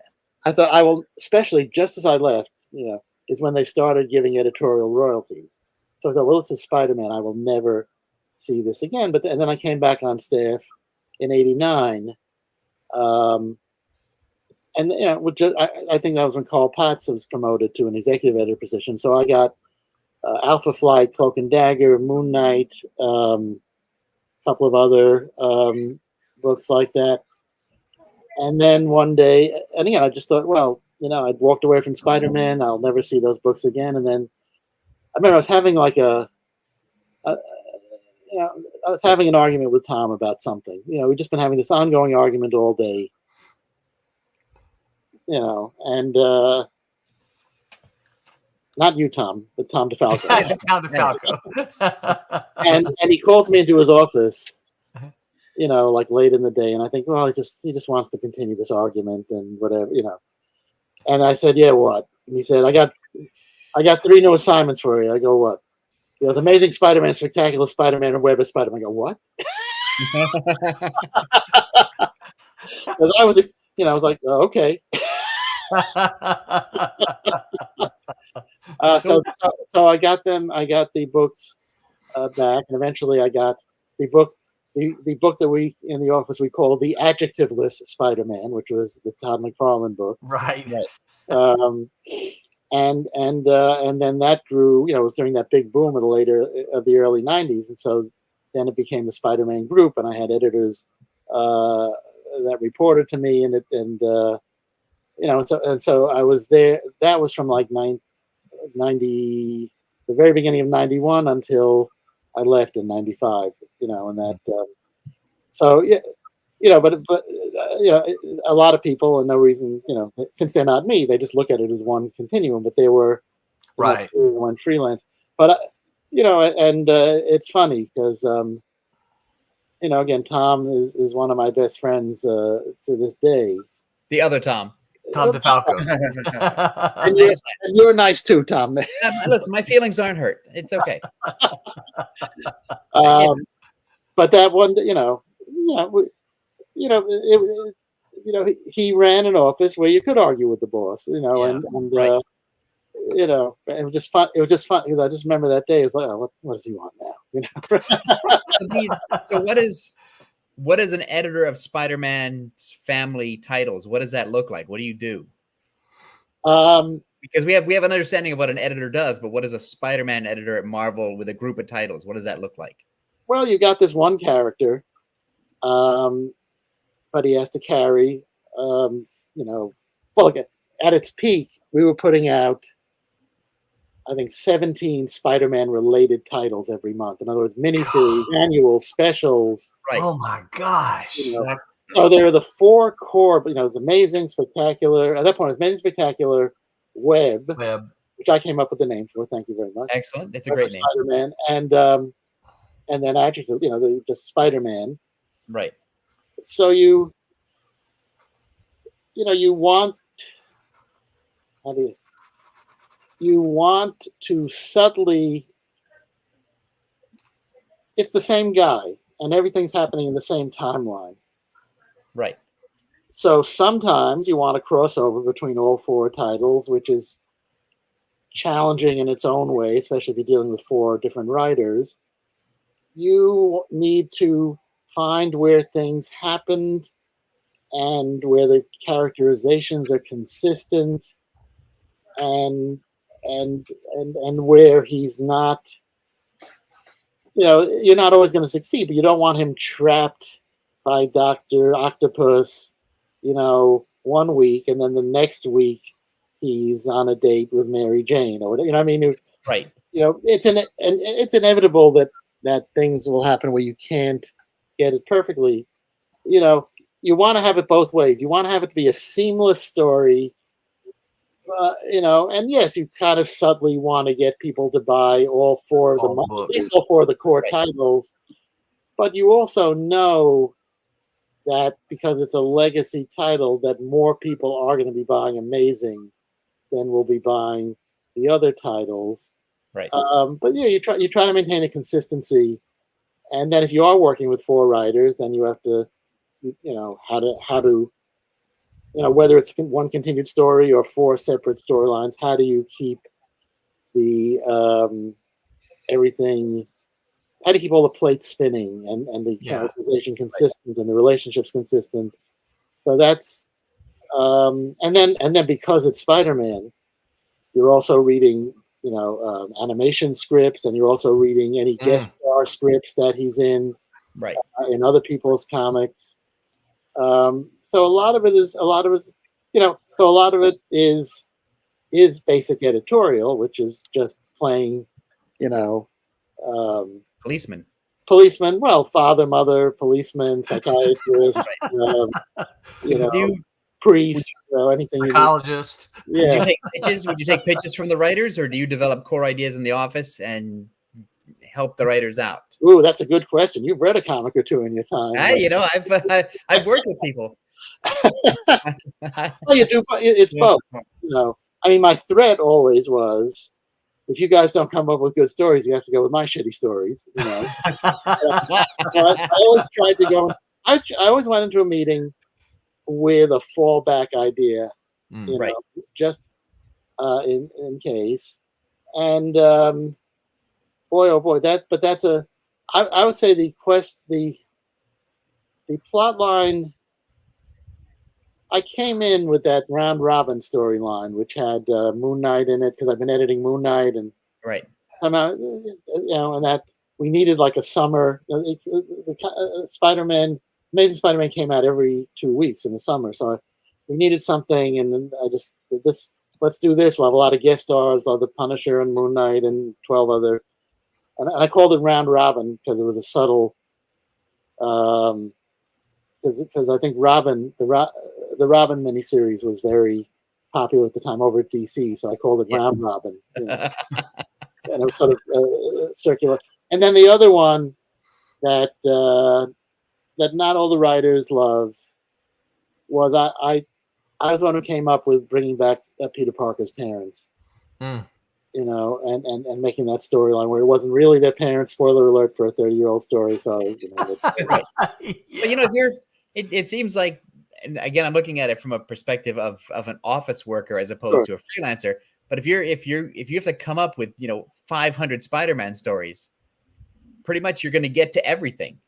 thought I will, especially just as I left, is when they started giving editorial royalties. So I thought, well, this is Spider-Man. I will never see this again. And then I came back on staff in '89, and I think that was when Carl Potts was promoted to an executive editor position. So I got Alpha Flight, Cloak and Dagger, Moon Knight, a couple of other books like that. And then one day, I just thought, well, I'd walked away from Spider-Man. I'll never see those books again. And then I remember I was having I was having an argument with Tom about something. We'd just been having this ongoing argument all day. And not you, Tom, but Tom DeFalco. Tom DeFalco. and he calls me into his office, like late in the day, and I think, well, he just wants to continue this argument and whatever, And I said, yeah, what? And he said, I got 3 new assignments for you. I go, what? He goes, Amazing Spider-Man, Spectacular Spider-Man, and Web of Spider-Man. I go, what? I was like, oh, okay. So I got them. I got the books back, and eventually I got the book. The book that we in the office we called the Adjectiveless Spider-Man, which was the Todd McFarlane book. Right. and then that grew. You know, it was during that big boom of the early '90s, and so then it became the Spider-Man group, and I had editors that reported to me, and you know, and so I was there. That was from like 90, the very beginning of '91 until I left in '95. You know, and that. So yeah, you know, but you know, a lot of people, and no reason, you know, since they're not me, they just look at it as one continuum. But they were Right. Went freelance. But you know, and it's funny because you know, again, Tom is one of my best friends to this day. The other Tom. Tom DeFalco. And you're nice too, Tom. Listen, my feelings aren't hurt. It's okay. But that one, you know, he ran an office where you could argue with the boss, you know, Yeah, and right. you know, it was just fun. It was just fun because I just remember that day. It's like, oh, what does he want now? You know. So what is an editor of Spider-Man's family titles? What does that look like? What do you do? Because we have an understanding of what an editor does, but what is a Spider-Man editor at Marvel with a group of titles? What does that look like? Well, you got this one character, but he has to carry, you know, well, at its peak, we were putting out, I think, 17 Spider-Man related titles every month. In other words, miniseries, annuals, specials. Right. Oh my gosh. You know. So there are the 4 core, you know, it's Amazing, Spectacular. At that point, it's Amazing, Spectacular, Web, which I came up with the name for. Thank you very much. Excellent. It's a great name. Spider-Man, and then Adjective, you know, just Spider-Man. Right. So you know, you want to subtly, it's the same guy and everything's happening in the same timeline. Right. So sometimes you want a crossover between all 4 titles, which is challenging in its own way, especially if you're dealing with 4 different writers. You need to find where things happened and where the characterizations are consistent, and where he's not, you know, you're not always going to succeed, but you don't want him trapped by Dr. Octopus, you know, one week and then the next week he's on a date with Mary Jane or whatever. You know what I mean? Right. You know, it's inevitable that things will happen where you can't get it perfectly. You know, you want to have it both ways. You want to have it be a seamless story, you know, and yes, you kind of subtly want to get people to buy all 4 of all 4 of the core titles, but you also know that because it's a legacy title, that more people are going to be buying Amazing than will be buying the other titles. Right. But yeah, you try to maintain a consistency, and then if you are working with 4 writers, then you have to, you know, how to, you know, whether it's one continued story or 4 separate storylines, how do you keep the everything? How do you keep all the plates spinning and the characterization consistent and the relationships consistent? So that's and then because it's Spider-Man, you're also reading, you know, animation scripts, and you're also reading any guest star scripts that he's in, right, in other people's comics. So a lot of it is, you know, so a lot of it is basic editorial, which is just playing, you know, policeman. Well, father, mother, policeman, psychiatrist, you know, priest, anything. Psychologist. Yeah. Would you take pitches from the writers, or do you develop core ideas in the office and help the writers out? Ooh, that's a good question. You've read a comic or 2 in your time. You know, I've worked with people. Well, you do. It's both. You know, I mean, my threat always was, if you guys don't come up with good stories, you have to go with my shitty stories. You know, I always tried to go. I always went into a meeting with a fallback idea, you know, just in case. And boy, oh boy, that's a. I would say the plot line. I came in with that round robin storyline, which had Moon Knight in it because I've been editing Moon Knight, and Right. somehow, and that we needed like a summer. Spider-Man, Amazing Spider-Man came out every 2 weeks in the summer, so we needed something, and then I just did this. Let's do this. We'll have a lot of guest stars, the Punisher and Moon Knight and 12 other. And I called it Round Robin because it was a subtle. Because I think Robin, the Robin miniseries was very popular at the time over at DC, so I called it Round Robin. And it was sort of circular. And then the other one that not all the writers loved was I was the one who came up with bringing back Peter Parker's parents. And making that storyline where it wasn't really their parents. Spoiler alert for a 30-year-old story. So, Right. But it seems like, and again, I'm looking at it from a perspective of an office worker as opposed to a freelancer. But if you have to come up with 500 Spider-Man stories, pretty much you're going to get to everything.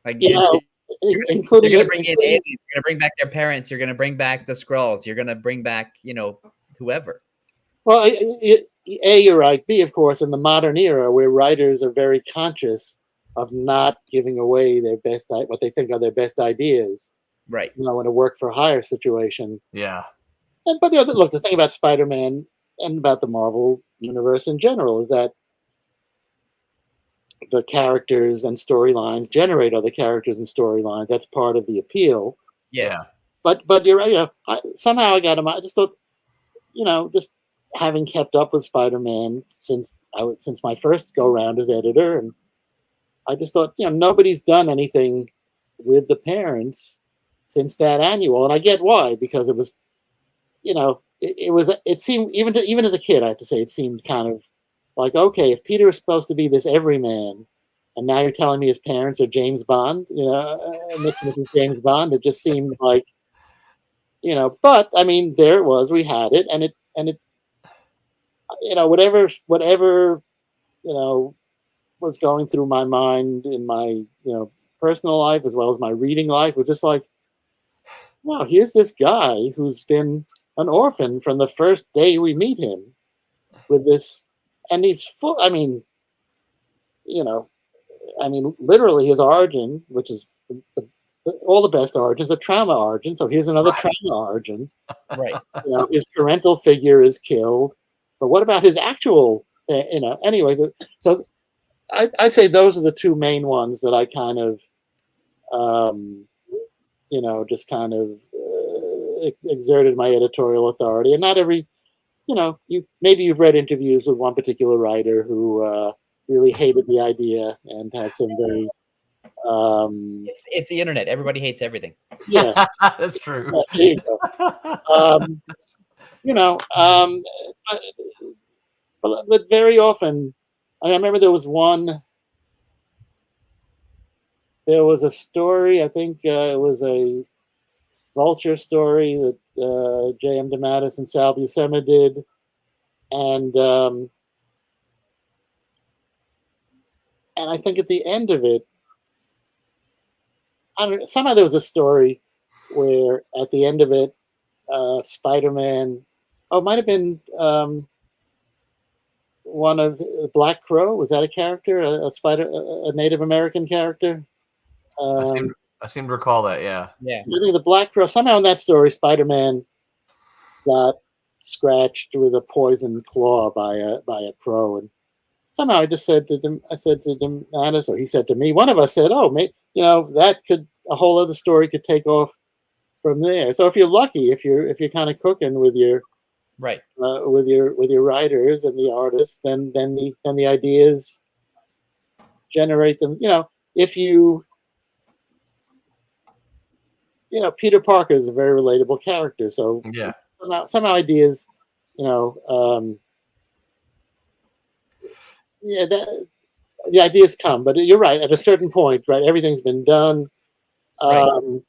Like you're going to bring in aliens, you're going to bring back their parents, you're going to bring back the Skrulls, you're going to bring back whoever. Well, you're right. B, of course, in the modern era where writers are very conscious of not giving away their best, what they think are their best ideas, right? In a work for hire situation. Yeah. But look, the thing about Spider-Man and about the Marvel universe in general is that the characters and storylines generate other characters and storylines. That's part of the appeal. Yes. Yeah. But you're right. Somehow I got him. I just thought, just having kept up with Spider-Man since my first go round as editor, and I just thought, nobody's done anything with the parents since that annual, and I get why, because it was, it seemed even as a kid, I have to say, it seemed kind of like, okay, if Peter is supposed to be this everyman, and now you're telling me his parents are James Bond, Mr. and Mrs. James Bond, it just seemed like, but I mean, there it was, we had it, and it. Whatever, was going through my mind in my, personal life as well as my reading life was just like, wow, here's this guy who's been an orphan from the first day we meet him with this, and he's full, literally his origin, which is all the best origins, a trauma origin. So here's another trauma origin. Right. His parental figure is killed. But what about his actual, anyway, so I say those are the two main ones that I kind of, just kind of exerted my editorial authority. And not every, maybe you've read interviews with one particular writer who really hated the idea and had some very... it's the internet. Everybody hates everything. Yeah. That's true. There you go. But very often, I remember there was a story, I think it was a Vulture story that J.M. DeMatteis and Sal Buscema did, and I think at the end of it, I don't know, somehow there was a story where at the end of it, Spider-Man, it might have been one of Black Crow. Was that a character, a Native American character? I seem to recall that. Yeah. Yeah. I think the Black Crow. Somehow in that story, Spider-Man got scratched with a poison claw by a crow, and somehow I just said to them, DeMatteis, or he said to me, one of us said, "Oh, that could, a whole other story could take off from there." So if you're lucky, if you're kind of cooking with your right, with your writers and the artists, then the ideas generate them. If Peter Parker is a very relatable character, so yeah, somehow ideas, the ideas come. But you're right, at a certain point, right, everything's been done. Right.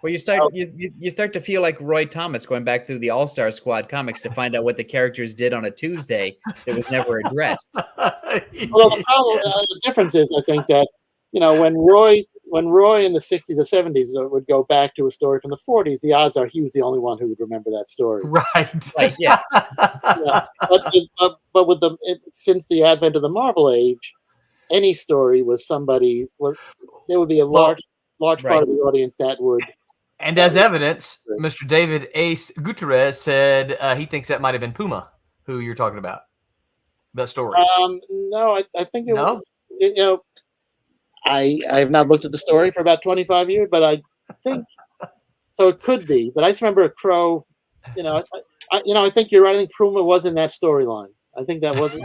Well, you start to feel like Roy Thomas going back through the All-Star Squad comics to find out what the characters did on a Tuesday that was never addressed. Well, the difference is, I think that when Roy when Roy in the 60s or 70s would go back to a story from the 40s, the odds are he was the only one who would remember that story. Right. Like, yes. Yeah. But with since the advent of the Marvel Age, any story was somebody. Well, there would be a large part right. of the audience that would. And as evidence, Mr. David Ace Gutierrez said he thinks that might have been Puma, who you're talking about. That story. No, I think it No? was, I have not looked at the story for about 25 years, but I think so. It could be, but I just remember a crow. I think you're right. I think Puma was in that storyline. I think that wasn't.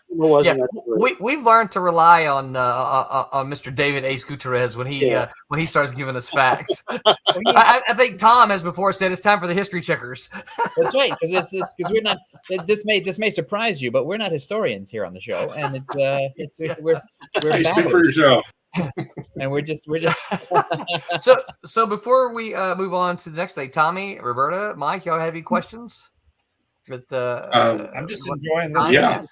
Puma was in that story. We've learned to rely on Mr. David Ace Gutierrez when he starts giving us facts. I think Tom has before said it's time for the history checkers. That's right, because we're not. This may surprise you, but we're not historians here on the show, and we're Hey, speak for babbers. yourself. And we're just So before we move on to the next thing, Tommy, Roberta, Mike, y'all have any questions? I'm just enjoying this. Yeah.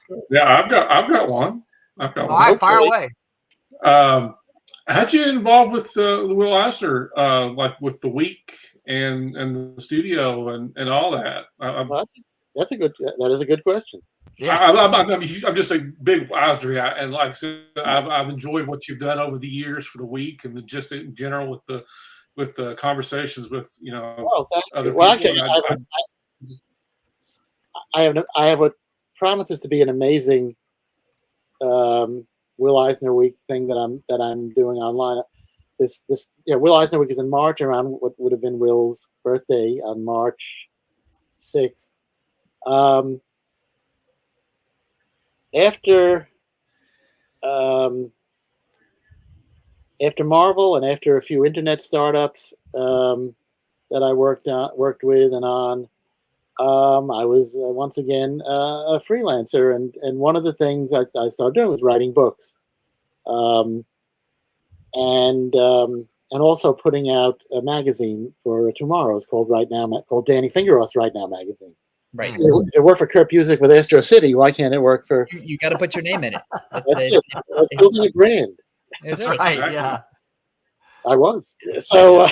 I've got one. All right, fire away. How'd you get involved with Will Eisner, like with the week and the studio and all that? Well, that is a good question. Yeah. I'm just a big Eisner guy, and like I said, I've enjoyed what you've done over the years for the week and just in general with the conversations with Oh, thank other you. Well, people. actually, I have what promises to be an amazing Will Eisner Week thing that I'm doing online. Will Eisner Week is in March, around what would have been Will's birthday on March 6th. After Marvel and after a few internet startups that I worked with and on, I was once again a freelancer, and one of the things I started doing was writing books, and also putting out a magazine for tomorrow. It's called Danny Fingeroth's Right Now magazine. right. If it worked for Kurt Busiek with Astro City, why can't it work for? You got to put your name in it. That's it. That's building a brand. That's right. Yeah. I was. So,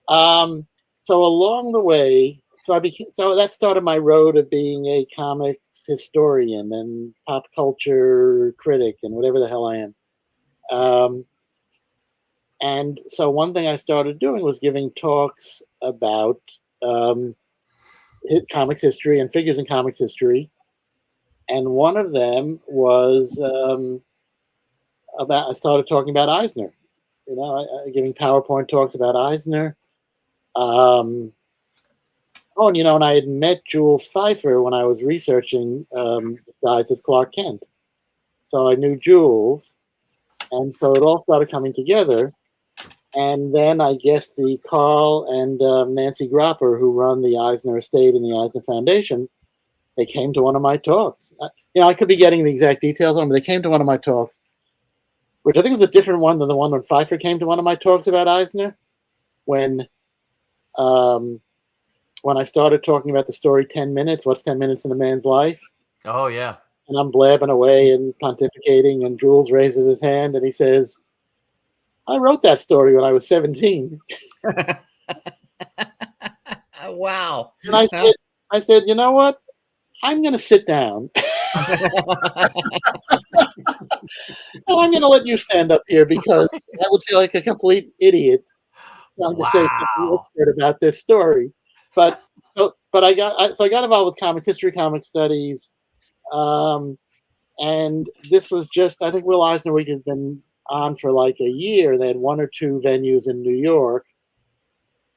so along the way, so that started my road of being a comics historian and pop culture critic and whatever the hell I am. And so one thing I started doing was giving talks about comics history and figures in comics history. And one of them was I started talking about Eisner, giving PowerPoint talks about Eisner. And I had met Jules Pfeiffer when I was researching disguised as Clark Kent. So I knew Jules, and so it all started coming together. And then I guess the Carl and Nancy Gropper, who run the Eisner Estate and the Eisner Foundation, they came to one of my talks. I could be getting the exact details on, but they came to one of my talks, which I think was a different one than the one when Pfeiffer came to one of my talks about Eisner. When I started talking about the story 10 minutes, what's 10 minutes in a man's life? Oh, yeah. And I'm blabbing away and pontificating, and Jules raises his hand and he says, I wrote that story when I was 17. Wow. And I said, you know what? I'm going to sit down. And I'm going to let you stand up here because I would feel like a complete idiot trying to say something weird about this story. But I got involved with comics history, comic studies, and this was just, I think Will Eisner Week has been on for like a year. They had one or two venues in New York,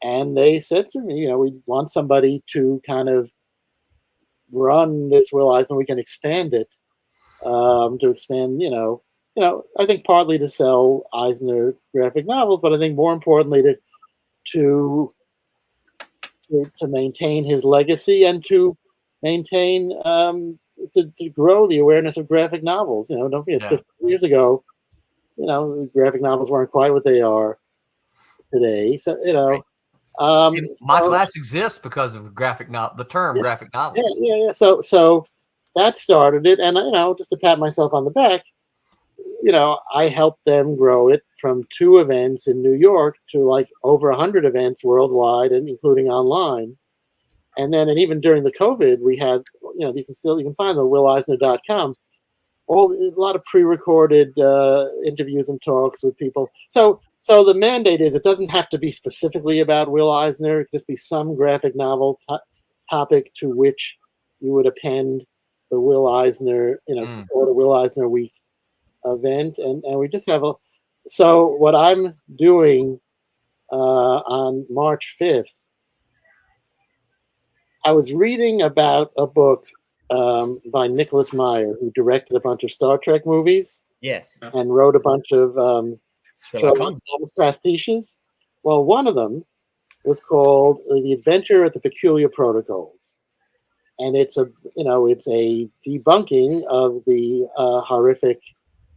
and they said to me, we want somebody to kind of run this Will Eisner Week and expand it, to expand, I think partly to sell Eisner graphic novels, but I think more importantly to maintain his legacy and to maintain to grow the awareness of graphic novels. Don't forget, 50 years ago, graphic novels weren't quite what they are today. So my class exists because of the term graphic novel. Yeah. So that started it, and just to pat myself on the back, I helped them grow it from 2 events in New York to like over 100 events worldwide, and including online. And even during the COVID, we had, you can find the WillEisner.com, a lot of pre-recorded interviews and talks with people. So the mandate is it doesn't have to be specifically about Will Eisner. It could just be some graphic novel topic to which you would append the Will Eisner, or the Will Eisner Week event. And we just have so what I'm doing on March 5th, I was reading about a book by Nicholas Meyer, who directed a bunch of Star Trek movies. Yes. And wrote a bunch of Sherlock Holmes pastiches. Well, one of them was called The Adventure at the Peculiar Protocols. And it's a debunking of the horrific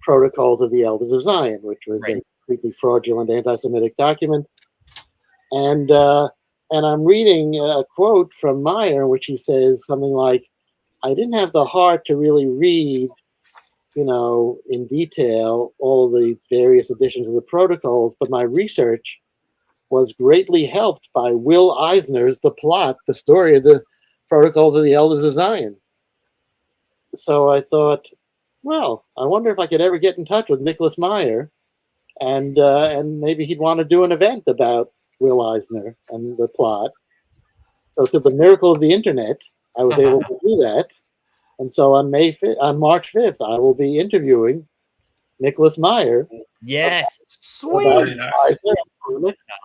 Protocols of the Elders of Zion, which was a completely fraudulent anti-Semitic document. And I'm reading a quote from Meyer in which he says something like, I didn't have the heart to really read, in detail all the various editions of the Protocols, but my research was greatly helped by Will Eisner's The Plot, the story of the Protocols of the Elders of Zion. So I thought, well, I wonder if I could ever get in touch with Nicholas Meyer, and maybe he'd want to do an event about Will Eisner and The Plot. So through the miracle of the internet, I was able to do that. And so on March 5th, I will be interviewing Nicholas Meyer. Yes. Sweet.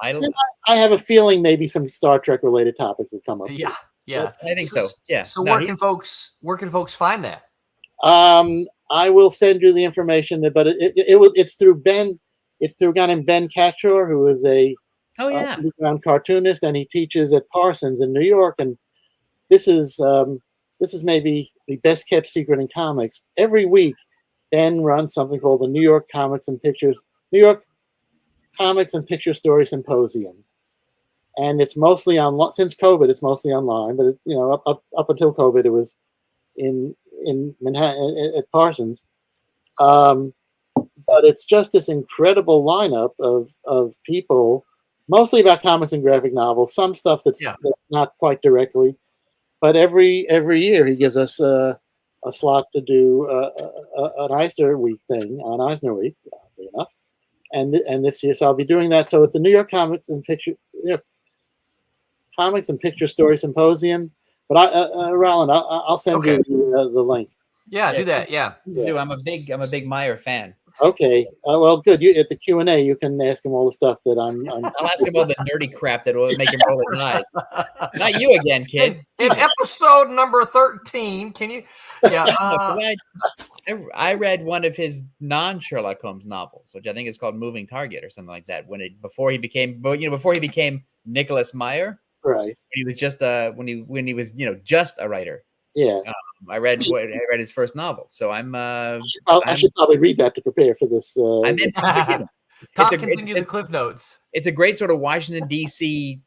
I have a feeling maybe some Star Trek related topics will come up. Yeah. Yeah. I think so. Yeah. So where can folks find that? I will send you the information, but it's through Ben. It's through a guy named Ben Catchor, who is a underground cartoonist, and he teaches at Parsons in New York. And this is maybe the best kept secret in comics. Every week, Ben runs something called the New York Comics and Picture Symposium, and it's mostly online. Since COVID, it's mostly online. But up until COVID, it was in Manhattan at Parsons. But it's just this incredible lineup of people, mostly about comics and graphic novels. Some stuff that's not quite directly. But every year he gives us a slot to do an Eisner Week thing on Eisner Week, oddly enough. And this year, so I'll be doing that. So it's the New York Comics and Picture Story Symposium. But Roland, I'll send you the link. Yeah, do that. Yeah, please do. I'm a big Meyer fan. Okay. Well, good. You at the Q&A, you can ask him all the stuff that I'm I'll ask him all the nerdy crap that will make him roll his eyes. Not you again, kid. In episode number 13, can you? Yeah. I read one of his non-Sherlock Holmes novels, which I think is called Moving Target or something like that. Before he became Nicholas Meyer. Right. When he was just when he was just a writer. Yeah. I read his first novel, so I should probably read that to prepare for this. I'm into continue the cliff notes. It's a great sort of Washington D.C.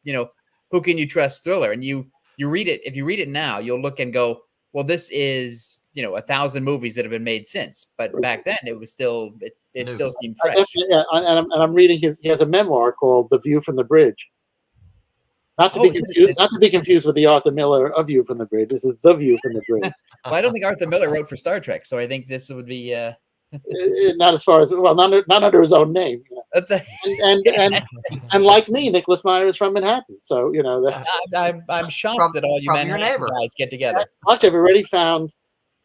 Who can you trust thriller, and you read it. If you read it now, you'll look and go, well, this is 1,000 movies that have been made since, but back then it was still it still seemed fresh. Yeah, and I'm reading he has a memoir called The View from the Bridge. Not to be confused with the Arthur Miller of View from the Bridge. This is The View from the Bridge. Well, I don't think Arthur Miller wrote for Star Trek, so I think this would be not as far as not under his own name. And like me, Nicholas Meyer is from Manhattan, so that's. I'm shocked that all you Manhattan guys get together. Actually, I've already found.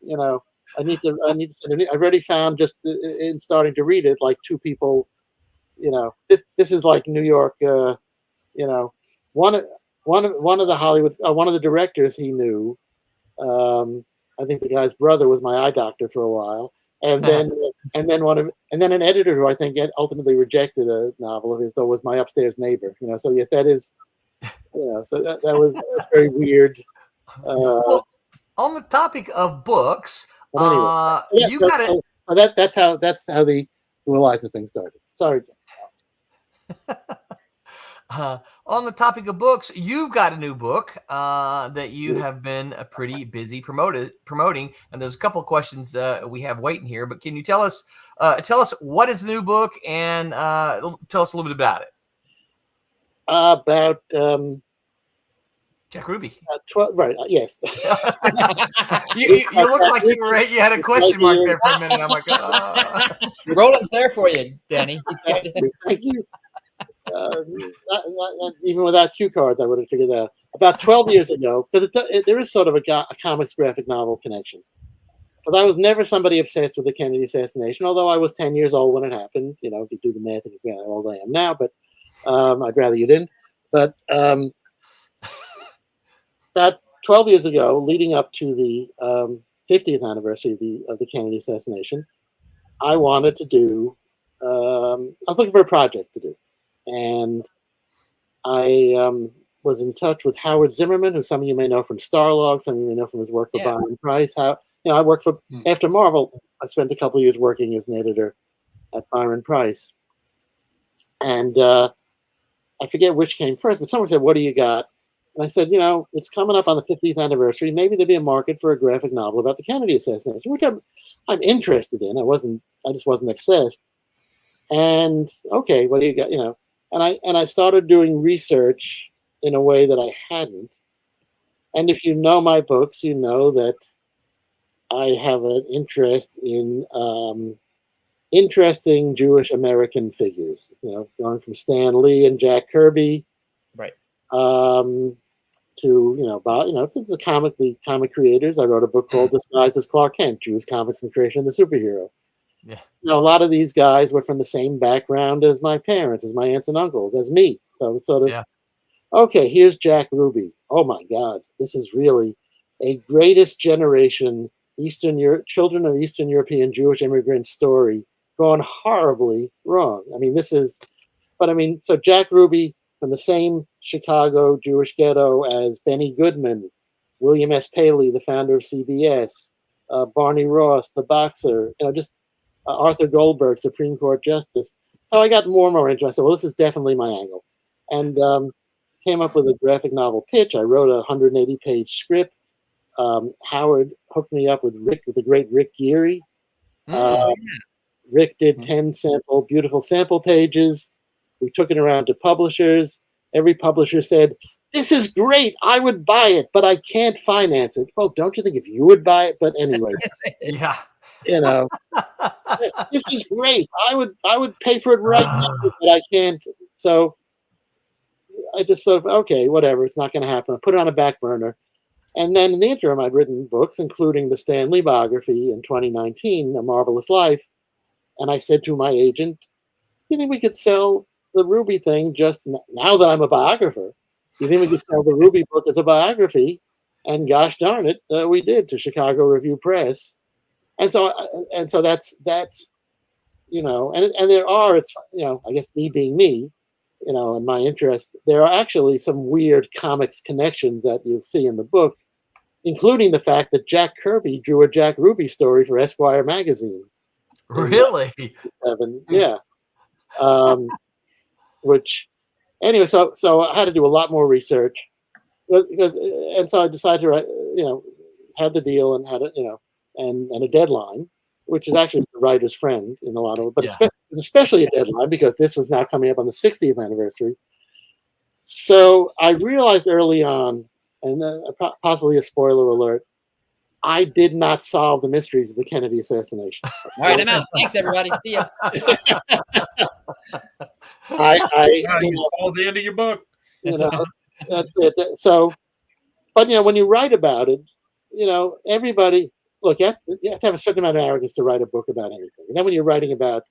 I need to. I've already found just in starting to read it, like 2 people. This is like New York. One of the Hollywood, one of the directors he knew. I think the guy's brother was my eye doctor for a while, and then an editor who I think ultimately rejected a novel of his, though, was my upstairs neighbor. So yes, that is, so that was very weird. Well, on the topic of books, anyway, you got it. That's how the Will Eisner thing started. Sorry. On the topic of books, you've got a new book that you have been pretty busy promoting, and there's a couple of questions we have waiting here. But can you tell us what is the new book and tell us a little bit about it? About Jack Ruby. 12, right? Yes. You look like you had a question mark there for a minute. I'm like, Roland's there for you, Danny. Thank you. Not even without cue cards, I would have figured that out. About 12 years ago, because there is sort of a comics graphic novel connection. But I was never somebody obsessed with the Kennedy assassination, although I was 10 years old when it happened. You know, if you do the math, you can how old I am now, but I'd rather you didn't. But about 12 years ago, leading up to the 50th anniversary of the Kennedy assassination, I wanted to do, I was looking for a project to do. And I was in touch with Howard Zimmerman, who some of you may know from Starlog, some of you may know from his work for Byron Price. I worked for, after Marvel, I spent a couple of years working as an editor at Byron Price. And I forget which came first, but someone said, "What do you got?" And I said, it's coming up on the 50th anniversary. Maybe there'll be a market for a graphic novel about the Kennedy assassination, which I'm interested in. I just wasn't obsessed. And okay, what do you got? And I started doing research in a way that I hadn't. And if you know my books, you know that I have an interest in interesting Jewish American figures. Going from Stan Lee and Jack Kirby, right, to to the comic creators. I wrote a book called Disguised as Clark Kent: Jews, Comics, and Creation of the Superhero. Yeah. A lot of these guys were from the same background as my parents, as my aunts and uncles, as me. So it's sort of, okay, here's Jack Ruby. Oh my God, this is really a greatest generation children of Eastern European Jewish immigrant story gone horribly wrong. So Jack Ruby from the same Chicago Jewish ghetto as Benny Goodman, William S. Paley, the founder of CBS, Barney Ross, the boxer, Arthur Goldberg, Supreme Court Justice. So I got more and more interested. I said, well, this is definitely my angle. And came up with a graphic novel pitch. I wrote a 180-page script. Howard hooked me up with the great Rick Geary. Rick did 10 beautiful sample pages. We took it around to publishers. Every publisher said, "This is great. I would buy it, but I can't finance it." Well, don't you think if you would buy it? But anyway. Yeah. This is great. I would pay for it right now, but I can't. So I just sort of, okay, whatever. It's not going to happen. I put it on a back burner. And then in the interim, I'd written books, including the Stan Lee biography in 2019, A Marvelous Life. And I said to my agent, "Do you think we could sell the Ruby thing just now that I'm a biographer? Do you think we could sell the Ruby book as a biography?" And gosh darn it, we did, to Chicago Review Press. And so that's and there are, it's I guess me being me, and my interest, there are actually some weird comics connections that you'll see in the book, including the fact that Jack Kirby drew a Jack Ruby story for Esquire magazine. Really? Yeah. Which anyway, so I had to do a lot more research and so I decided to write, had the deal and had and a deadline, which is actually the writer's friend in a lot of it, but especially a deadline because this was now coming up on the 60th anniversary. So I realized early on, and possibly a spoiler alert, I did not solve the mysteries of the Kennedy assassination. All right, I'm out. Thanks, everybody. See ya. All the end of your book. That's it. So, but when you write about it, everybody. Look, you have to have a certain amount of arrogance to write a book about anything. And then when you're writing about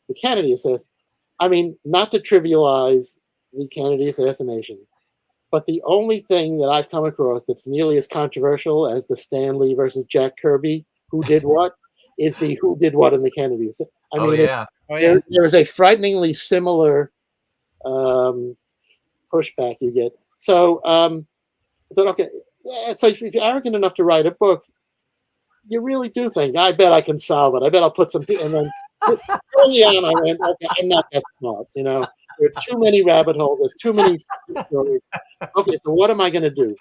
the Kennedy assassination, not to trivialize the Kennedy assassination, but the only thing that I've come across that's nearly as controversial as the Stan Lee versus Jack Kirby, who did what, is the who did what in the Kennedy assassination. There is a frighteningly similar pushback you get. So I thought, okay, so if you're arrogant enough to write a book, you really do think, I bet I can solve it. I bet I'll put some. And then early on, I went, okay, I'm not that smart. There are too many rabbit holes. There's too many stories. Okay, so what am I going to do?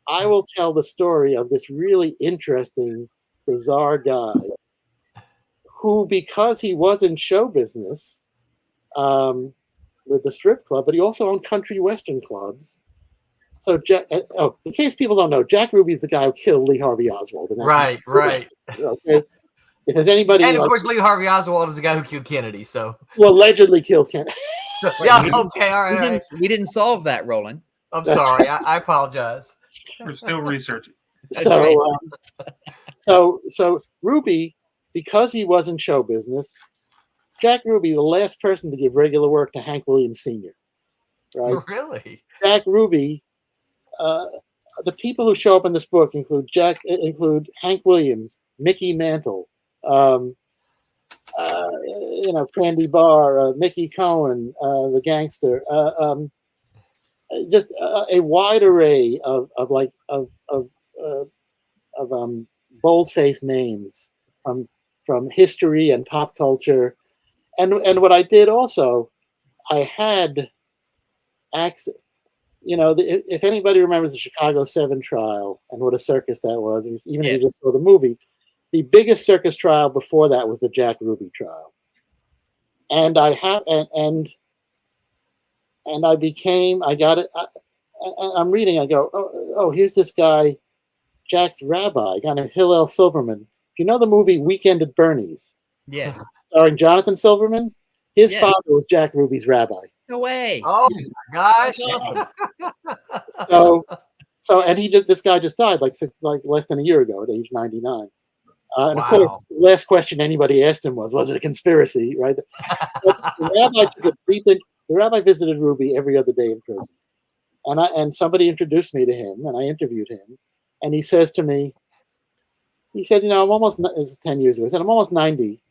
I will tell the story of this really interesting, bizarre guy who, because he was in show business with the strip club, but he also owned country western clubs. So, in case people don't know, Jack Ruby's the guy who killed Lee Harvey Oswald. Right. Okay. If there's anybody, And of course, Lee Harvey Oswald is the guy who killed Kennedy. So, well, allegedly killed Kennedy. yeah, okay, all right. We didn't solve that, Roland. I'm sorry. I apologize. We're still researching. So Ruby, because he was in show business, Jack Ruby, the last person to give regular work to Hank Williams Sr. Right? Really? Jack Ruby. The people who show up in this book include Hank Williams, Mickey Mantle, Candy Barr, Mickey Cohen, the gangster, just a wide array of bold-faced names from history and pop culture, and what I did also, I had access. If anybody remembers the Chicago 7 trial and what a circus that was, even if you just saw the movie, the biggest circus trial before that was the Jack Ruby trial. And I got it. I'm reading, I go, oh, here's this guy, Jack's rabbi, a guy named Hillel Silverman. If you know the movie Weekend at Bernie's, Yes. starring Jonathan Silverman, his Yes. father was Jack Ruby's rabbi. No way. Oh my gosh. That's awesome. And this guy just died like less than a year ago at age 99. And of Wow. course, the last question anybody asked him was it a conspiracy, right? The rabbi visited Ruby every other day in prison. And somebody introduced me to him, and I interviewed him. And he says to me, I'm almost, it was 10 years ago, he said, I'm almost 90.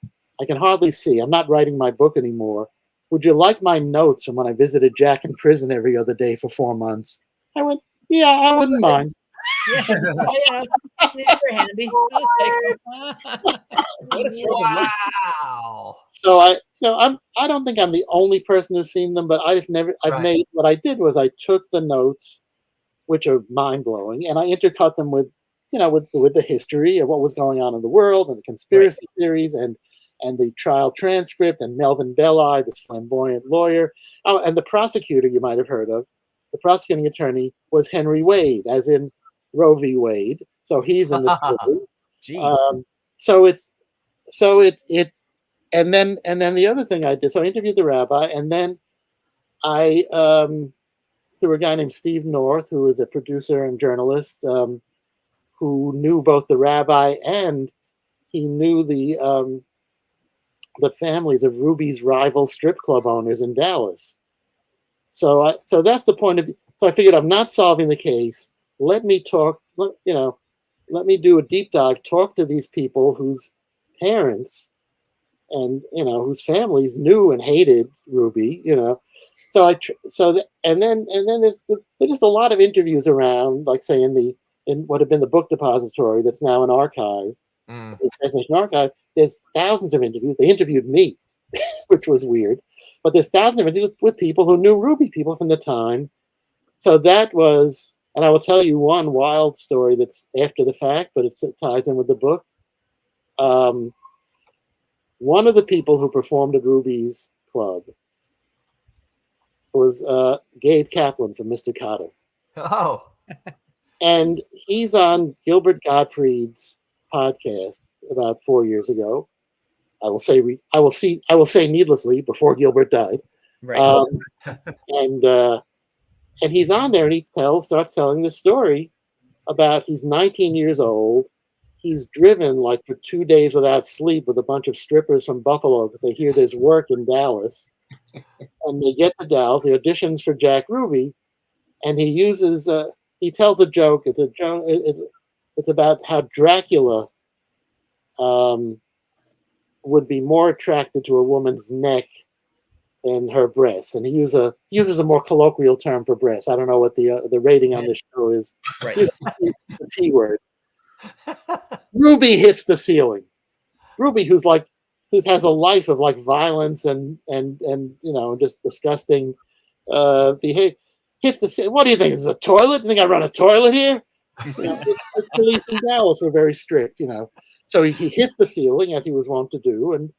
I can hardly see. I'm not writing my book anymore. Would you like my notes from when I visited Jack in prison every other day for 4 months? I went, yeah, I wouldn't mind. Yeah, they're handy. I'll take them. What a stroke of luck. Wow. So I don't think I'm the only person who's seen them, but I've Right. made, what I did was I took the notes, which are mind blowing, and I intercut them with the history of what was going on in the world and the conspiracy theories and the trial transcript and Melvin Belli, this flamboyant lawyer. Oh, and the prosecutor you might have heard of, the prosecuting attorney was Henry Wade, as in Roe v. Wade. So he's in the story. Jeez. And then the other thing I did, so I interviewed the rabbi, and then I through a guy named Steve North, who is a producer and journalist, who knew both the rabbi and he knew the families of Ruby's rival strip club owners in Dallas. So that's the point of. So I figured I'm not solving the case. Let me talk. Let me do a deep dive. Talk to these people whose parents and whose families knew and hated Ruby. And then there's just a lot of interviews around, like say in what had been the book depository that's now an archive. This archive. There's thousands of interviews. They interviewed me, which was weird. But there's thousands of interviews with people who knew Ruby, people from the time. So that was, and I will tell you one wild story that's after the fact, but it ties in with the book. One of the people who performed at Ruby's club was Gabe Kaplan from Mr. Cotter. Oh. And he's on Gilbert Gottfried's podcast about 4 years ago. I will say needlessly before Gilbert died. Right. And he's on there and he starts telling this story about he's 19 years old. He's driven like for 2 days without sleep with a bunch of strippers from Buffalo because they hear there's work in Dallas. And they get to Dallas, he auditions for Jack Ruby, and he tells a joke. It's a joke. It's about how Dracula would be more attracted to a woman's neck than her breasts, and he uses a more colloquial term for breasts. I don't know what the rating on this show is. Right. The T word. Ruby hits the ceiling. Ruby, who's like who has a life of like violence and just disgusting behavior. Hits the what do you think? Is it a toilet? You think I run a toilet here? The police in Dallas were very strict, So he hits the ceiling as he was wont to do, and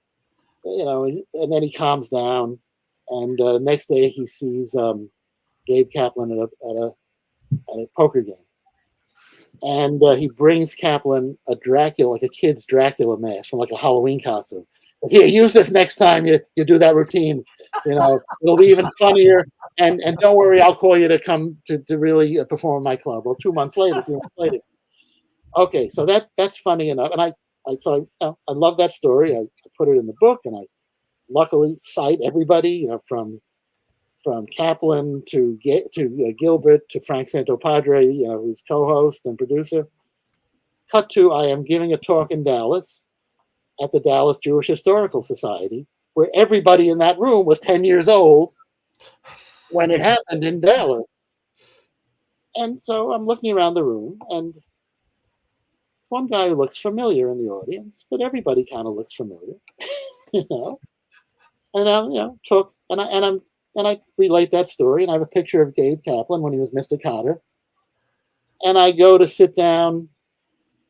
and then he calms down. And next day he sees Gabe Kaplan at a poker game, and he brings Kaplan a Dracula, like a kid's Dracula mask from like a Halloween costume. Says, here, use this next time you do that routine. It'll be even funnier. And don't worry, I'll call you to come to really perform in my club. Well, 2 months later. Okay, so that's funny enough, and I love that story. I put it in the book, and I luckily cite everybody, from Kaplan to Gilbert to Frank Santopadre, who's co-host and producer. Cut to, I am giving a talk in Dallas at the Dallas Jewish Historical Society, where everybody in that room was 10 years old when it happened in Dallas. And so I'm looking around the room, and one guy who looks familiar in the audience, but everybody kind of looks familiar, And I relate that story, and I have a picture of Gabe Kaplan when he was Mr. Cotter. And I go to sit down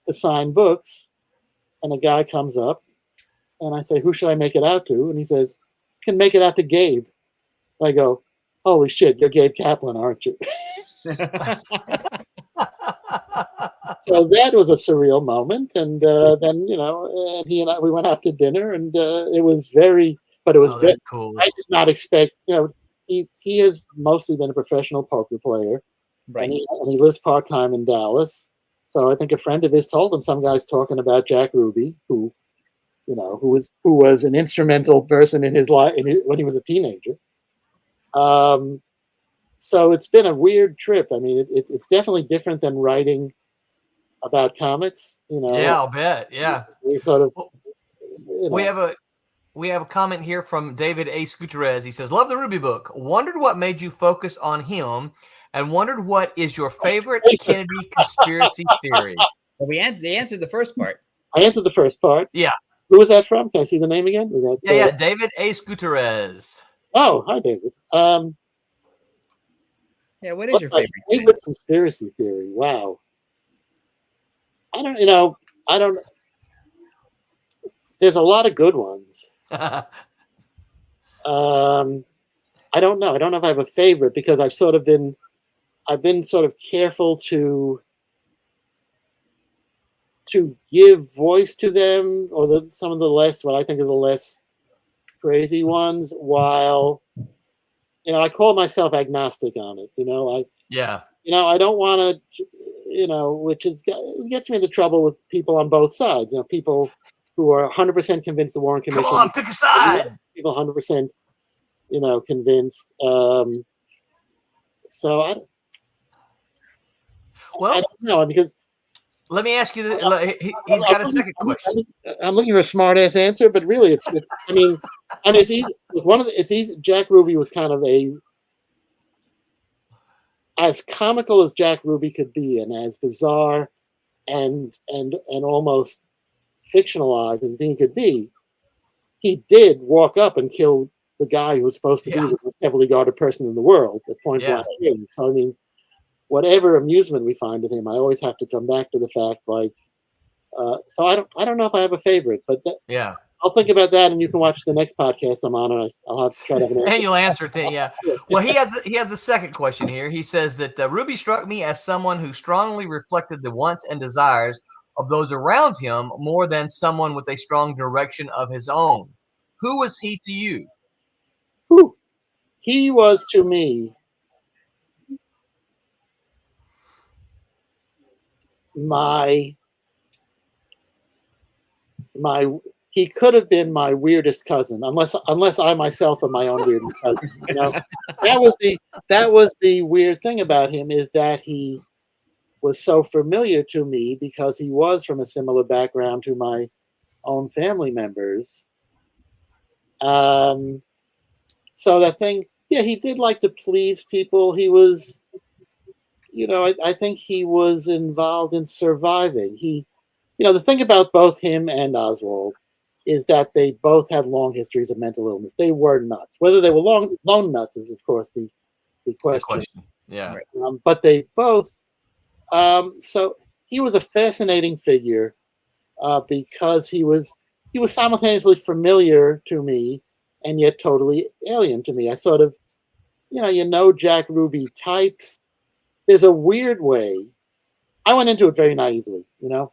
to sign books, and a guy comes up, and I say, "Who should I make it out to?" And he says, "You can make it out to Gabe." And I go, "Holy shit, you're Gabe Kaplan, aren't you?" So that was a surreal moment, and then and he and I, we went out to dinner, and it was very, but it was very cool. I did not expect, he has mostly been a professional poker player, Right. and he lives part time in Dallas. So I think a friend of his told him some guy's talking about Jack Ruby, who was an instrumental person in his life when he was a teenager. So it's been a weird trip. I mean, it's definitely different than writing about comics. Yeah, I'll bet. Yeah, we sort of. We have a comment here from David A. Gutierrez. He says, "Love the Ruby book. Wondered what made you focus on him, and wondered what is your favorite Kennedy conspiracy theory." Well, they answered the first part. I answered the first part. Yeah. Who was that from? Can I see the name again? Was that, Yeah, David A. Gutierrez. Oh, hi, David. Yeah, what is your favorite? Favorite conspiracy theory? Wow. I don't. There's a lot of good ones. I don't know. I don't know if I have a favorite, because I've been sort of careful to give voice to them, or some of the less, what I think are the less crazy ones, while I call myself agnostic on it. I don't want to, which it gets me into trouble with people on both sides. People who are 100% convinced the Warren Commission. Come on, pick a side. People 100%, convinced. So I don't know, because. Let me ask you this. He's got a second question. I'm looking for a smart ass answer, but really, it's. I mean, it's easy. It's easy. Jack Ruby was kind of as comical as Jack Ruby could be, and as bizarre and almost fictionalized as he could be. He did walk up and kill the guy who was supposed to be the most heavily guarded person in the world at point blank. So I mean, whatever amusement we find in him, I always have to come back to the fact, so I don't know if I have a favorite, but I'll think about that, and you can watch the next podcast I'm on, and I'll have to try to have an answer. And you'll answer it then, yeah. Well, he has a second question here. He says that Ruby struck me as someone who strongly reflected the wants and desires of those around him more than someone with a strong direction of his own. Who was he to you? He was to me he could have been my weirdest cousin, unless I myself am my own weirdest cousin. That was the weird thing about him, is that he was so familiar to me because he was from a similar background to my own family members. So that thing, he did like to please people. He was, I think he was involved in surviving. The thing about both him and Oswald is that they both had long histories of mental illness. They were nuts. Whether they were lone nuts is, of course, the question. Yeah. But they both. So he was a fascinating figure because he was simultaneously familiar to me and yet totally alien to me. I sort of, Jack Ruby types. There's a weird way. I went into it very naively, Yeah.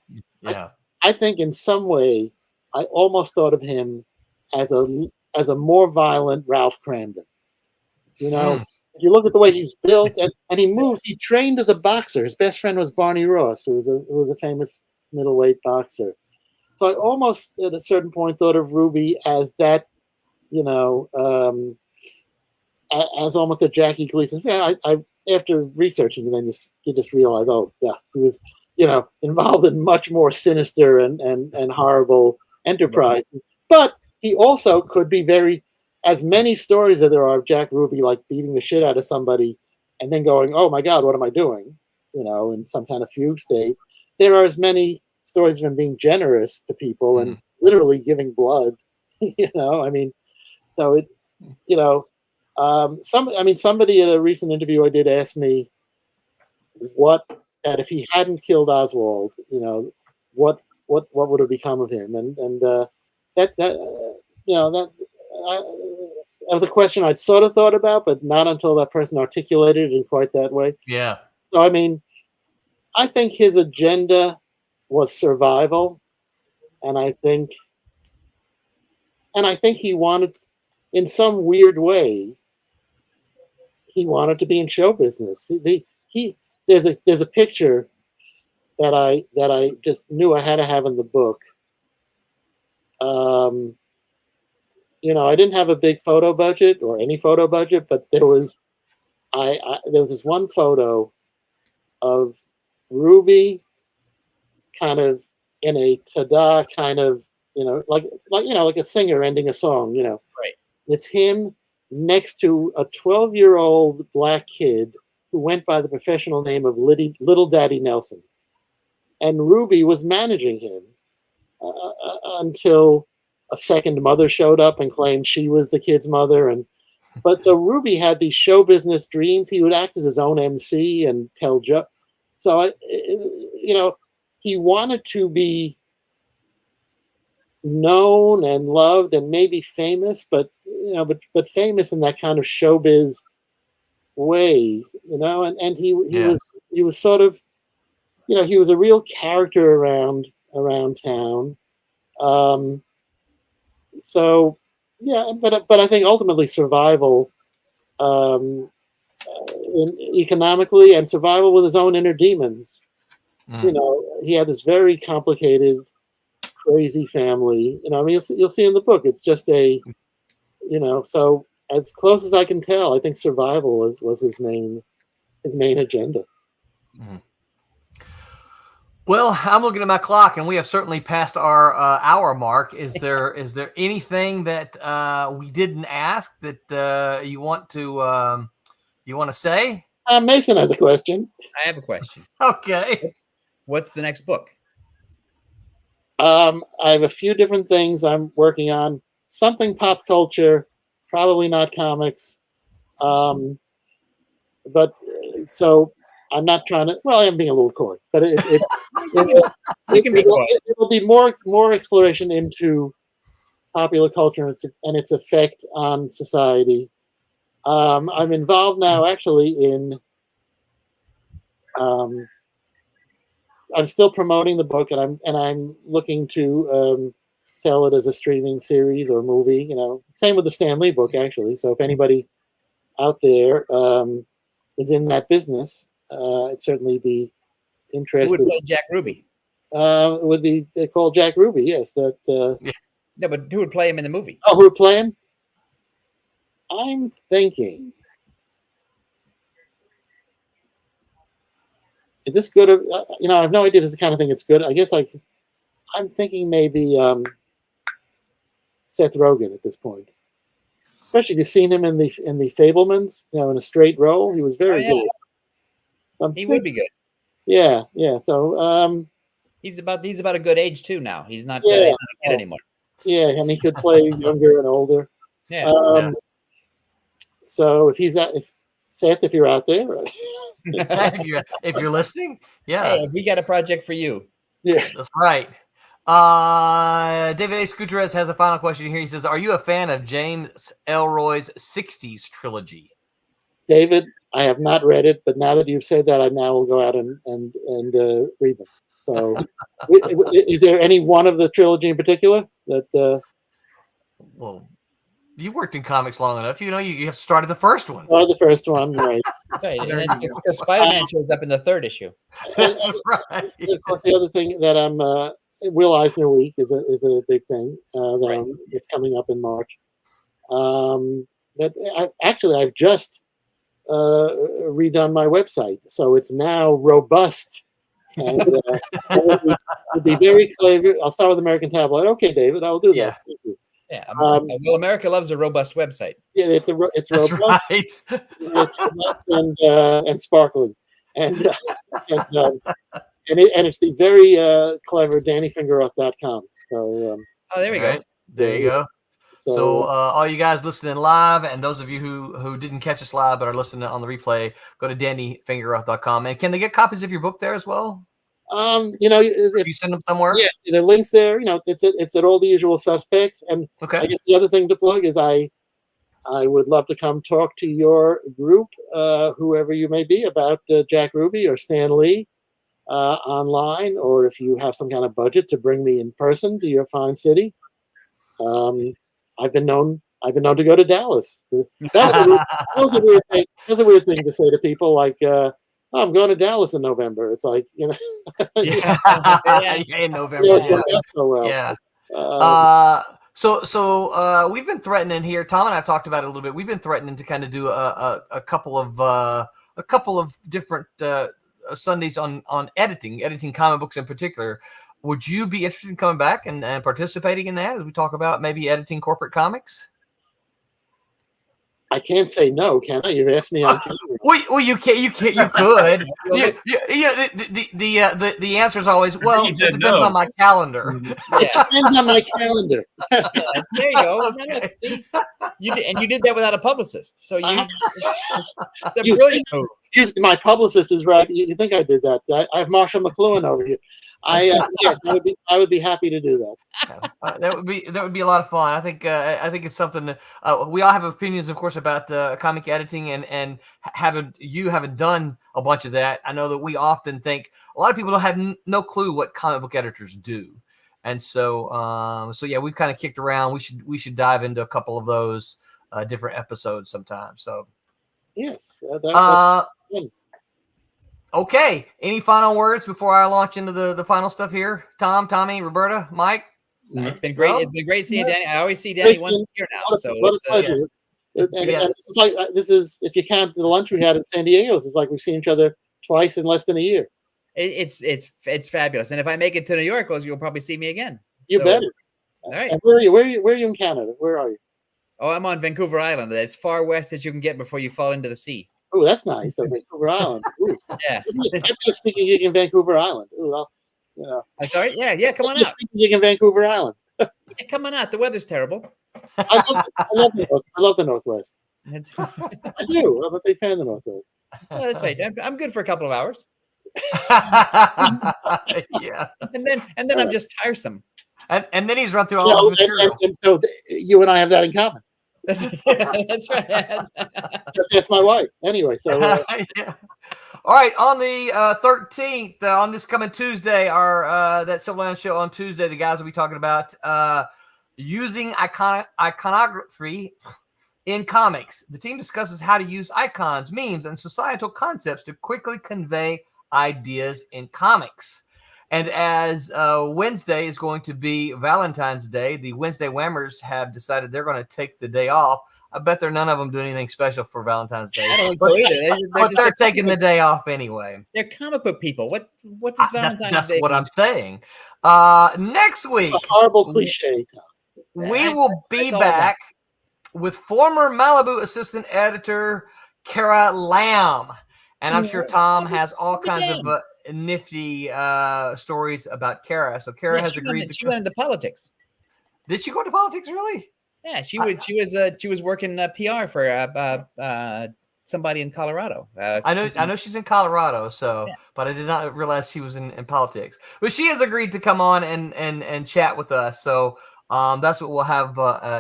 I think in some way, I almost thought of him as a more violent Ralph Cramden. If you look at the way he's built and he moves, he trained as a boxer. His best friend was Barney Ross, who was a famous middleweight boxer. So I almost at a certain point thought of Ruby as that, as almost a Jackie Gleason. Yeah, I after researching, then you just realize, oh yeah, he was, involved in much more sinister and horrible enterprises. Right. But he also could be as many stories that there are of Jack Ruby like beating the shit out of somebody and then going, oh my God, what am I doing? In some kind of fugue state. There are as many stories of him being generous to people and literally giving blood. So it, somebody at a recent interview I did ask me that if he hadn't killed Oswald, what would have become of him? That was a question I'd sort of thought about, but not until that person articulated it in quite that way. Yeah. So, I think his agenda was survival. And I think he wanted, in some weird way, he wanted to be in show business. There's a picture that I just knew I had to have in the book. I didn't have a big photo budget or any photo budget, but there was this one photo of Ruby kind of in a ta-da kind of, like a singer ending a song, Right. It's him next to a 12-year-old black kid who went by the professional name of Little Daddy Nelson. And Ruby was managing him until a second mother showed up and claimed she was the kid's mother. But so Ruby had these show business dreams. He would act as his own MC and tell jokes. So, he wanted to be known and loved and maybe famous, but famous in that kind of showbiz way, and he was sort of, he was a real character around town. So yeah, but I think ultimately survival, economically, and survival with his own inner demons. He had this very complicated, crazy family. You'll see in the book. It's just so as close as I can tell, I think survival was his main agenda. Mm-hmm. Well, I'm looking at my clock, and we have certainly passed our hour mark. Is there anything that we didn't ask that you want to say? Mason has a question. I have a question. Okay. What's the next book? I have a few different things I'm working on. Something pop culture, probably not comics. But so I'm not trying to. Well, I am being a little coy, but it'll be more exploration into popular culture and its effect on society. I'm involved now, actually, in. I'm still promoting the book, and I'm looking to sell it as a streaming series or movie. Same with the Stan Lee book, actually. So if anybody out there is in that business, I'd certainly be interested. Who would play Jack Ruby? It would be called Jack Ruby. Yes, that. Yeah, but who would play him in the movie? Oh, who would play him? I'm thinking. Is this good? I have no idea if it's the kind of thing that's good. I guess I'm thinking maybe Seth Rogen at this point. Especially if you've seen him in the Fablemans, in a straight role. He was very good. So he would be good. Yeah. So he's about a good age too now. He's not, yeah, he's not a kid anymore. Yeah, and he could play younger and older. Yeah. So if he's out, Seth, if you're out there, if you're listening, yeah, Hey, we got a project for you. yeah. that's right. David A. Gutierrez has a final question here. He says, "Are you a fan of James Ellroy's '60s trilogy?" David, I have not read it, but now that you've said that, I now will go out and read them. So, is there any one of the trilogy in particular that? Well, you worked in comics long enough. You know, you have to start at the first one. Or the first one, right? Right, and then Spider-Man shows up in the third issue. That's right. And of course, the other thing that I'm Will Eisner Week is a big thing it's coming up in March. But I've just redone my website, so it's now robust and would be very clever. I'll start with American Tabloid. Okay, David, I'll do that. Thank you. Yeah, well, America loves a robust website. Yeah, it's That's robust. right. It's robust and sparkling, and it's the very clever DannyFingeroth.com. So There we go. Right. There you go. So all you guys listening live, and those of you who didn't catch us live but are listening on the replay, go to DannyFingeroth.com. And can they get copies of your book there as well? if You send them somewhere? yes, there are links there. It's at all the usual suspects. And Okay. I guess the other thing to plug is I would love to come talk to your group, whoever you may be, about Jack Ruby or Stan Lee online, or if you have some kind of budget to bring me in person to your fine city. I've been known to go to Dallas. That was a weird thing. That was a weird thing to say to people, like, I'm going to Dallas in November. It's like, Yeah, in November. it's going out so well. Yeah. Um, So we've been threatening here. Tom and I have talked about it a little bit. We've been threatening to kind of do a couple of different Sundays on editing comic books in particular. Would you be interested in coming back and participating in that as we talk about maybe editing corporate comics? I can't say no, can I? You've asked me on camera. Well, you can. You could. The answer is always, well, He it said depends no. on my calendar. It depends on my calendar. There you go. No, see? You did that without a publicist. So it's a You brilliant move. My publicist is right. You think I did that? I have Marshall McLuhan over here. Yes, I would be happy to do that. That would be a lot of fun. I think it's something that, we all have opinions, of course, about comic editing and having done a bunch of that. I know that we often think a lot of people don't have no clue what comic book editors do, and so yeah, we've kind of kicked around. We should dive into a couple of those different episodes sometime. So Yes. That's fun. okay. Any final words before I launch into the final stuff here? Tom, Tommy, Roberta, Mike. It's been great. Well, It's been great seeing Danny. I always see Danny Great once a seeing- year now. What So a pleasure. yeah. And this is if you count the lunch we had in San Diego, it's like we've seen each other twice in less than a year. It's fabulous. And if I make it to New York, you'll probably see me again. You So, better. All right. And where are you in Canada? Where are you? Oh, I'm on Vancouver Island, as far west as you can get before you fall into the sea. Oh, that's nice. So Vancouver Island. Ooh. Yeah. I'm just speaking gig in Vancouver Island. Ooh, That's all right. Yeah. Come on just out. speaking gig in Vancouver Island. Yeah, come on out. The weather's terrible. I love the Northwest. That's, I do. I'm a big fan of the Northwest. that's right. I'm good for a couple of hours, Yeah. and then I'm just tiresome. And then he's run through all of the material. And so you and I have that in common. That's right. Just ask my wife. Anyway, so Yeah. All right, on the 13th, on this coming Tuesday, our that Silverline show on Tuesday, the guys will be talking about using iconography in comics. The team discusses how to use icons, memes, and societal concepts to quickly convey ideas in comics. And as Wednesday is going to be Valentine's Day, the Wednesday Whammers have decided they're going to take the day off. I bet none of them do anything special for Valentine's Day. I don't think so either. But they're taking the day off anyway. They're comic book people. What does Valentine's That's Day what mean? I'm saying. Next week, a horrible cliche. Tom. we will be That's all back with former Malibu assistant editor Kara Lamb. And I'm sure Tom has all kinds of nifty stories about Kara. So Kara has agreed She went into politics. Did she go into politics really? Yeah, she was working PR for somebody in Colorado. I know she's in Colorado, so but I did not realize she was in politics. But she has agreed to come on and chat with us. So that's what we'll have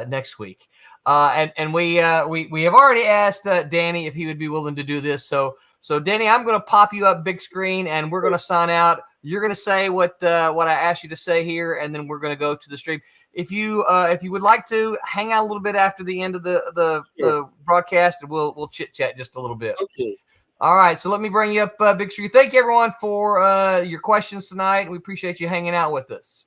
next week. And we have already asked Danny if he would be willing to do this. So Danny, I'm going to pop you up big screen, and we're going to sign out. You're going to say what I asked you to say here, and then we're going to go to the stream. If you would like to hang out a little bit after the end of the broadcast, and we'll chit chat just a little bit. Okay. All right. So let me bring you up, Big Street. Thank you everyone for your questions tonight. We appreciate you hanging out with us.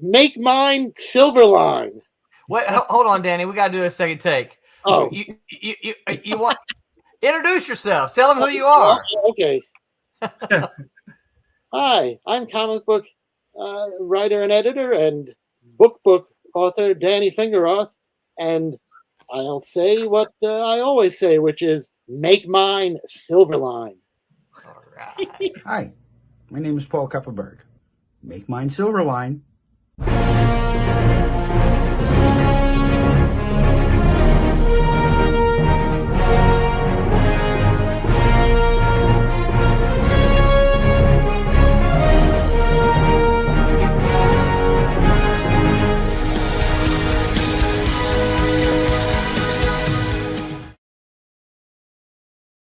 Make mine Silverline. Wait, hold on, Danny. We got to do a second take. Oh, you want introduce yourself? Tell them who you are. Okay. Hi, I'm comic book writer and editor and book author Danny Fingeroth, and I'll say what I always say, which is make mine Silverline. All right. Hi, my name is Paul Kupperberg. Make mine Silverline.